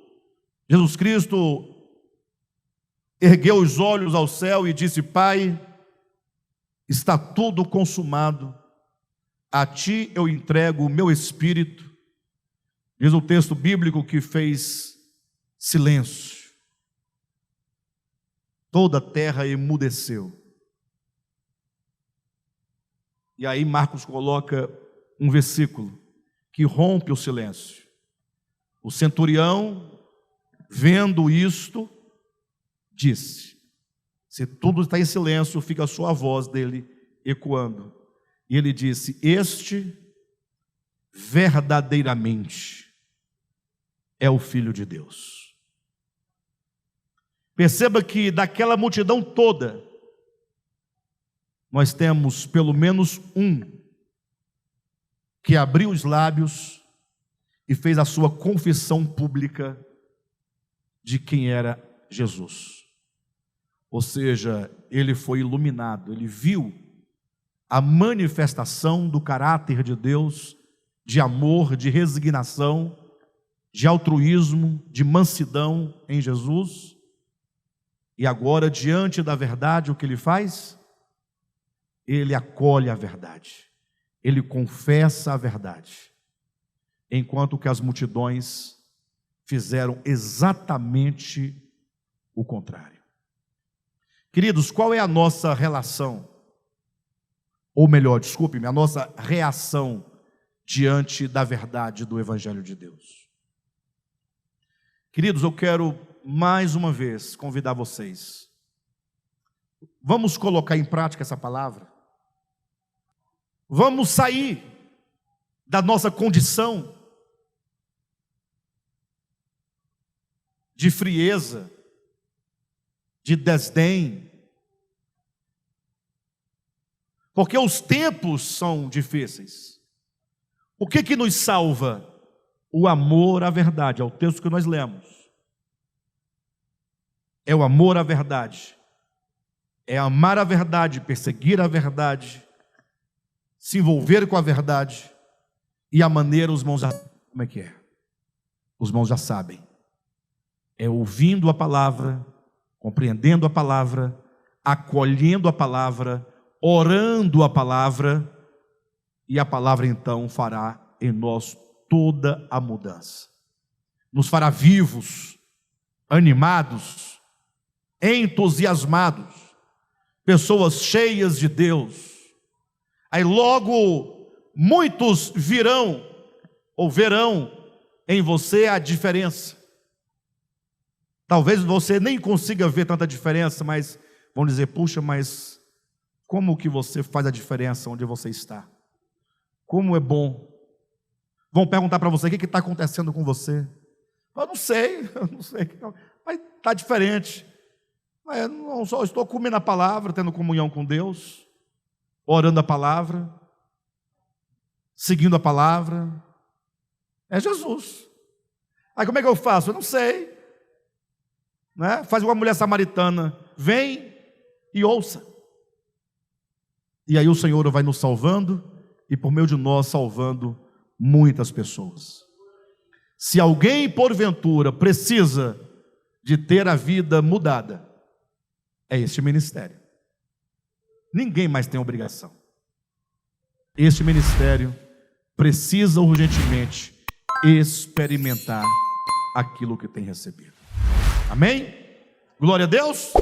Jesus Cristo ergueu os olhos ao céu e disse: Pai, está tudo consumado, a ti eu entrego o meu espírito. Diz o texto bíblico que fez silêncio, toda a terra emudeceu. E aí Marcos coloca um versículo que rompe o silêncio. O centurião, vendo isto, disse: se tudo está em silêncio, fica só a voz dele ecoando. E ele disse: este verdadeiramente é o Filho de Deus. Perceba que daquela multidão toda, nós temos pelo menos um que abriu os lábios e fez a sua confissão pública de quem era Jesus. Ou seja, ele foi iluminado, ele viu a manifestação do caráter de Deus, de amor, de resignação, de altruísmo, de mansidão em Jesus. E agora, diante da verdade, o que ele faz? Ele acolhe a verdade, ele confessa a verdade, enquanto que as multidões fizeram exatamente o contrário. Queridos, qual é a nossa relação? Ou melhor, desculpe-me, a nossa reação diante da verdade do Evangelho de Deus? Queridos, eu quero mais uma vez convidar vocês. Vamos colocar em prática essa palavra. Vamos sair da nossa condição de frieza, de desdém, porque os tempos são difíceis. O que nos salva? O amor à verdade, é o texto que nós lemos. É o amor à verdade, é amar a verdade, perseguir a verdade, se envolver com a verdade. E a maneira, os irmãos já, como é que é? Os irmãos já sabem. É ouvindo a palavra, compreendendo a palavra, acolhendo a palavra, orando a palavra, e a palavra então fará em nós toda a mudança. Nos fará vivos, animados, entusiasmados, pessoas cheias de Deus. Aí logo muitos virão ou verão em você a diferença. Talvez você nem consiga ver tanta diferença, mas vão dizer: puxa, mas como que você faz a diferença onde você está? Como é bom. Vão perguntar para você: o que está acontecendo com você? Eu não sei, mas está diferente. Mas eu não só estou comendo a palavra, tendo comunhão com Deus, orando a palavra, seguindo a palavra. É Jesus. Aí como é que eu faço? Eu não sei. Né? Faz uma mulher samaritana: vem e ouça. E aí o Senhor vai nos salvando, e por meio de nós salvando muitas pessoas. Se alguém porventura precisa de ter a vida mudada, é este ministério. Ninguém mais tem obrigação. Este ministério precisa urgentemente experimentar aquilo que tem recebido. Amém? Glória a Deus.